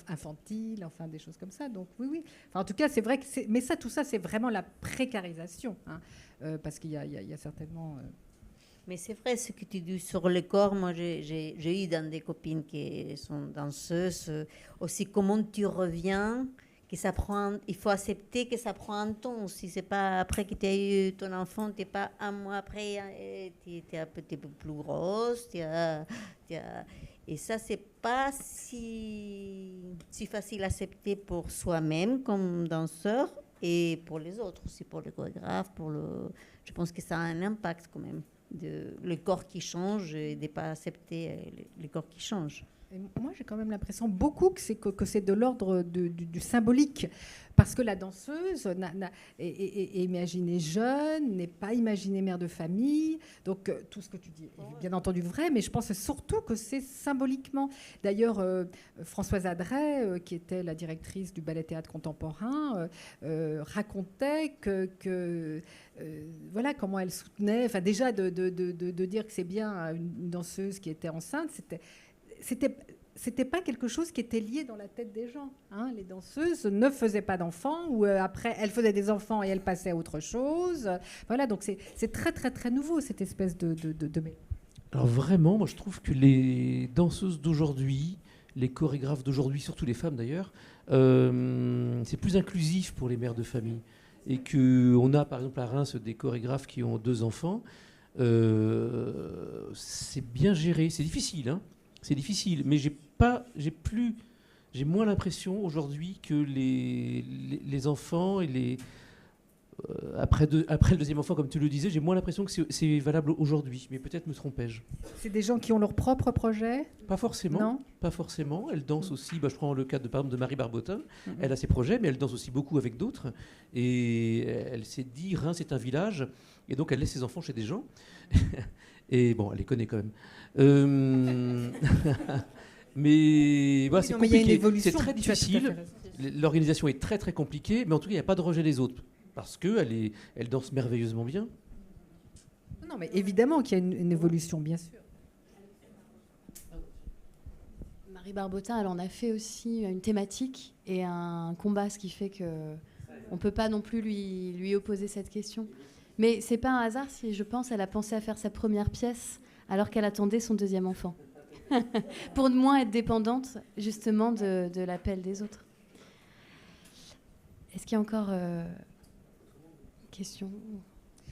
infantiles, enfin des choses comme ça. Donc oui. Enfin, en tout cas, c'est vrai que mais tout ça, c'est vraiment la précarisation, hein, parce qu'il y a certainement. Mais c'est vrai ce que tu dis sur le corps. Moi, j'ai eu dans des copines qui sont danseuses aussi. Comment tu reviens? Que ça prend, il faut accepter que ça prend un temps. Si c'est pas après que tu as eu ton enfant, tu n'es pas un mois après, tu es un petit peu plus grosse. Et ça, c'est pas si facile à accepter pour soi-même comme danseur et pour les autres aussi, pour le chorégraphe. Je pense que ça a un impact quand même. Le corps qui change et de ne pas accepter les corps qui changent. Et moi, j'ai quand même l'impression beaucoup que c'est de l'ordre du symbolique. Parce que la danseuse est imaginée jeune, n'est pas imaginée mère de famille. Donc, tout ce que tu dis est bien entendu vrai, mais je pense surtout que c'est symboliquement. D'ailleurs, Françoise Adret, qui était la directrice du Ballet-Théâtre Contemporain, racontait que voilà comment elle soutenait. Enfin, déjà, de dire que c'est bien une danseuse qui était enceinte, c'était c'était pas quelque chose qui était lié dans la tête des gens. Hein. Les danseuses ne faisaient pas d'enfants, ou après elles faisaient des enfants et elles passaient à autre chose. Voilà, donc c'est très très très nouveau cette espèce de mélange. Alors vraiment, moi je trouve que les danseuses d'aujourd'hui, les chorégraphes d'aujourd'hui, surtout les femmes d'ailleurs, c'est plus inclusif pour les mères de famille. Et qu'on a par exemple à Reims des chorégraphes qui ont 2 enfants. C'est bien géré, c'est difficile, hein. C'est difficile, mais j'ai moins l'impression aujourd'hui que les enfants et après le deuxième enfant, comme tu le disais, j'ai moins l'impression que c'est valable aujourd'hui, mais peut-être me trompais-je. C'est des gens qui ont leur propre projet ? Pas forcément. Non. Pas forcément. Elle danse aussi. Je prends le cas par exemple de Marie Barbotin. Elle a ses projets, mais elle danse aussi beaucoup avec d'autres. Et elle s'est dit, Reims c'est un village, et donc elle laisse ses enfants chez des gens. Et bon, elle les connaît quand même. Mais voilà, c'est compliqué. C'est très difficile. L'organisation est très très compliquée, mais en tout cas, il n'y a pas de rejet des autres. Parce qu'elle danse merveilleusement bien. Non, mais évidemment qu'il y a une évolution, bien sûr. Marie Barbotin, elle en a fait aussi une thématique et un combat, ce qui fait qu'on ne peut pas non plus lui opposer cette question. Mais c'est pas un hasard si, je pense, elle a pensé à faire sa première pièce alors qu'elle attendait son 2e enfant. Pour moins être dépendante, justement, de l'appel des autres. Est-ce qu'il y a encore... question.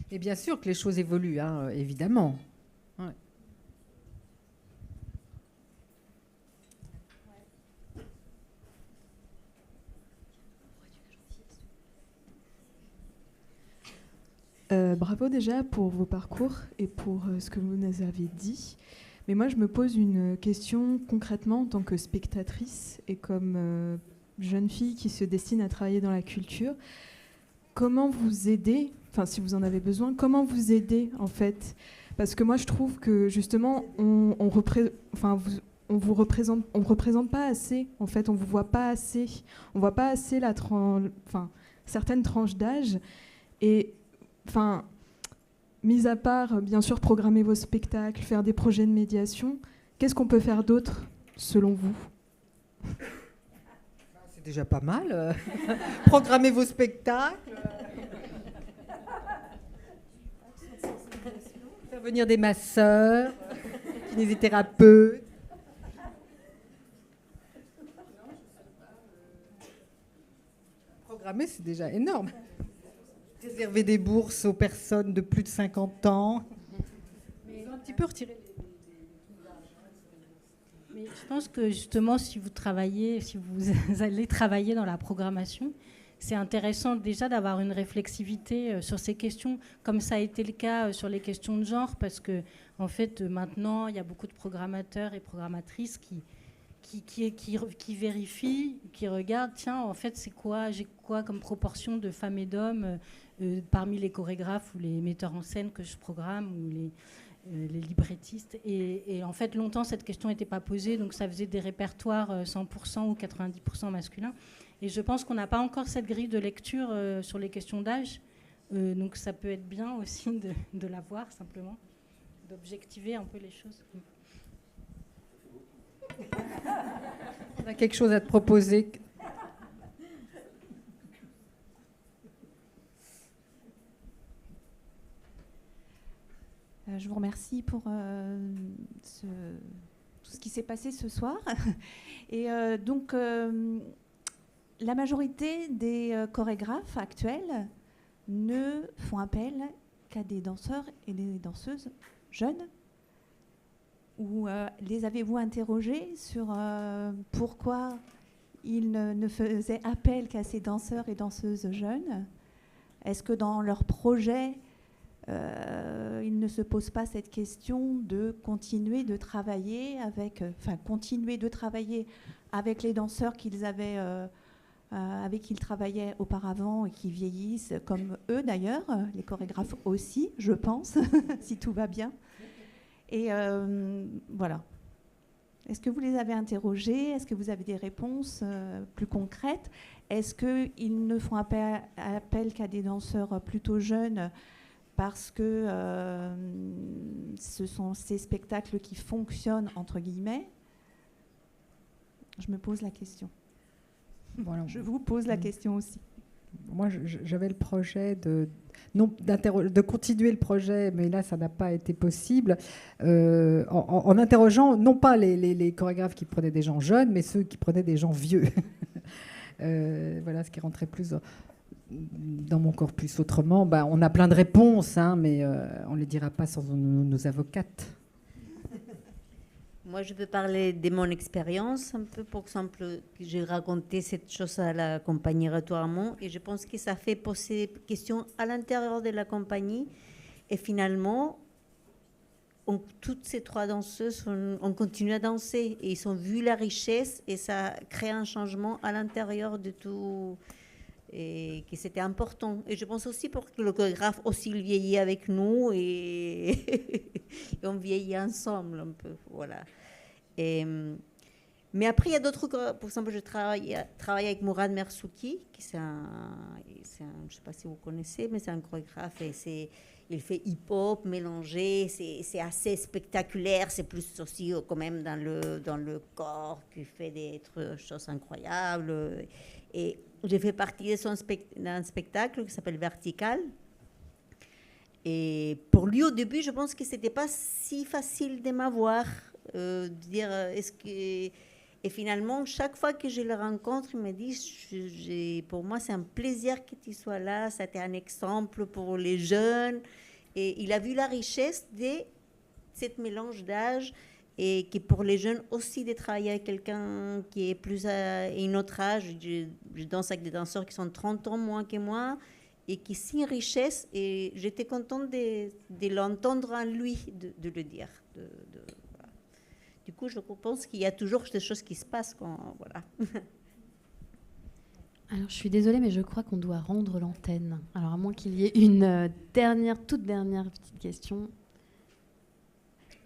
Et bien sûr que les choses évoluent, hein, évidemment. Ouais. Bravo déjà pour vos parcours et pour ce que vous nous avez dit. Mais moi, je me pose une question concrètement en tant que spectatrice et comme jeune fille qui se destine à travailler dans la culture. Comment vous aider, enfin si vous en avez besoin, comment vous aider en fait? Parce que moi je trouve que justement on vous représente pas assez en fait, on vous voit pas assez, on voit pas assez certaines tranches d'âge et enfin mis à part bien sûr programmer vos spectacles, faire des projets de médiation, qu'est-ce qu'on peut faire d'autre selon vous? C'est déjà pas mal. Programmez vos spectacles. Faire venir des masseurs, kinésithérapeutes. Programmer, c'est déjà énorme. Réserver des bourses aux personnes de plus de 50 ans. Mais un petit peu retirer les... Mais je pense que justement, si vous allez travailler dans la programmation, c'est intéressant déjà d'avoir une réflexivité sur ces questions, comme ça a été le cas sur les questions de genre, parce que en fait, maintenant, il y a beaucoup de programmateurs et programmatrices qui vérifient, qui regardent, tiens, en fait, j'ai quoi comme proportion de femmes et d'hommes parmi les chorégraphes ou les metteurs en scène que je programme, ou les librettistes. Et en fait, longtemps, cette question n'était pas posée, donc ça faisait des répertoires 100% ou 90% masculins. Et je pense qu'on n'a pas encore cette grille de lecture sur les questions d'âge. Donc ça peut être bien aussi de l'avoir, simplement, d'objectiver un peu les choses. On a quelque chose à te proposer. Je vous remercie pour tout ce qui s'est passé ce soir. Et donc, la majorité des chorégraphes actuels ne font appel qu'à des danseurs et des danseuses jeunes. Ou les avez-vous interrogés sur pourquoi ils ne faisaient appel qu'à ces danseurs et danseuses jeunes? Est-ce que dans leur projet, ils ne se posent pas cette question de continuer de travailler avec les danseurs qu'ils avaient, avec qui ils travaillaient auparavant et qui vieillissent, comme eux d'ailleurs, les chorégraphes aussi, je pense, si tout va bien. Et voilà. Est-ce que vous les avez interrogés? Est-ce que vous avez des réponses plus concrètes? Est-ce qu'ils ne font appel qu'à des danseurs plutôt jeunes parce que ce sont ces spectacles qui fonctionnent, entre guillemets? je me pose la question. Voilà. Je vous pose la question aussi. Moi, j'avais le projet de continuer le projet, mais là, ça n'a pas été possible, en interrogeant non pas les chorégraphes qui prenaient des gens jeunes, mais ceux qui prenaient des gens vieux. Voilà, ce qui rentrait plus dans mon corpus. Autrement, on a plein de réponses, hein, mais on ne les dira pas sans nos avocates. Moi, je peux parler de mon expérience un peu. Par exemple, que j'ai raconté cette chose à la compagnie Retour à Mont, et je pense que ça fait poser des questions à l'intérieur de la compagnie. Et finalement, toutes ces 3 danseuses ont continué à danser, et ils ont vu la richesse, et ça crée un changement à l'intérieur de tout, et que c'était important. Et je pense aussi pour que le chorégraphe aussi vieillit avec nous, et, et on vieillit ensemble un peu, voilà. Mais après, il y a d'autres... Par exemple, je travaille avec Mourad Mersouki, qui je ne sais pas si vous connaissez, mais c'est un chorégraphe, et il fait hip-hop mélangé, c'est assez spectaculaire, c'est plus aussi quand même dans le corps, qui fait des choses incroyables. Et j'ai fait partie d'un spectacle qui s'appelle Vertical. Et pour lui, au début, je pense que ce n'était pas si facile de m'avoir. De dire et finalement chaque fois que je le rencontre, il me dit pour moi c'est un plaisir que tu sois là, ça a été un exemple pour les jeunes, et il a vu la richesse de cette mélange d'âge, et que pour les jeunes aussi de travailler avec quelqu'un qui est plus à un autre âge. Je danse avec des danseurs qui sont 30 ans moins que moi, et qui c'est une richesse, et j'étais contente de l'entendre en lui, de le dire. Du coup, je pense qu'il y a toujours des choses qui se passent voilà. Alors, je suis désolée, mais je crois qu'on doit rendre l'antenne. Alors, à moins qu'il y ait une toute dernière petite question.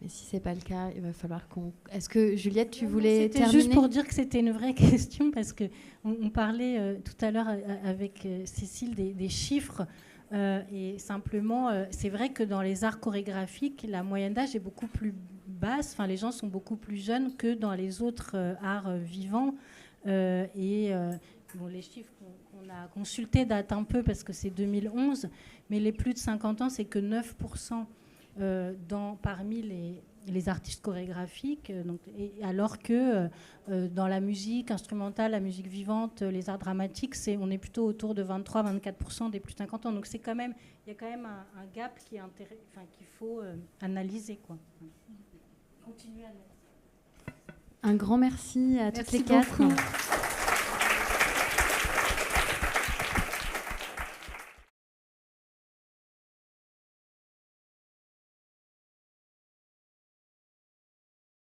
Mais si ce n'est pas le cas, il va falloir qu'on... Est-ce que, Juliette, tu voulais terminer ? C'était juste pour dire que c'était une vraie question, parce qu'on parlait tout à l'heure avec Cécile des chiffres. Et simplement, c'est vrai que dans les arts chorégraphiques, la moyenne d'âge est beaucoup plus basse. Enfin, les gens sont beaucoup plus jeunes que dans les autres arts vivants. Bon, les chiffres qu'on a consultés datent un peu parce que c'est 2011, mais les plus de 50 ans, c'est que 9% parmi les artistes chorégraphiques, alors que dans la musique instrumentale, la musique vivante, les arts dramatiques, on est plutôt autour de 23-24% des plus de 50 ans. Donc il y a quand même un gap qu'il faut analyser, quoi. Un grand merci à toutes les quatre. Beaucoup.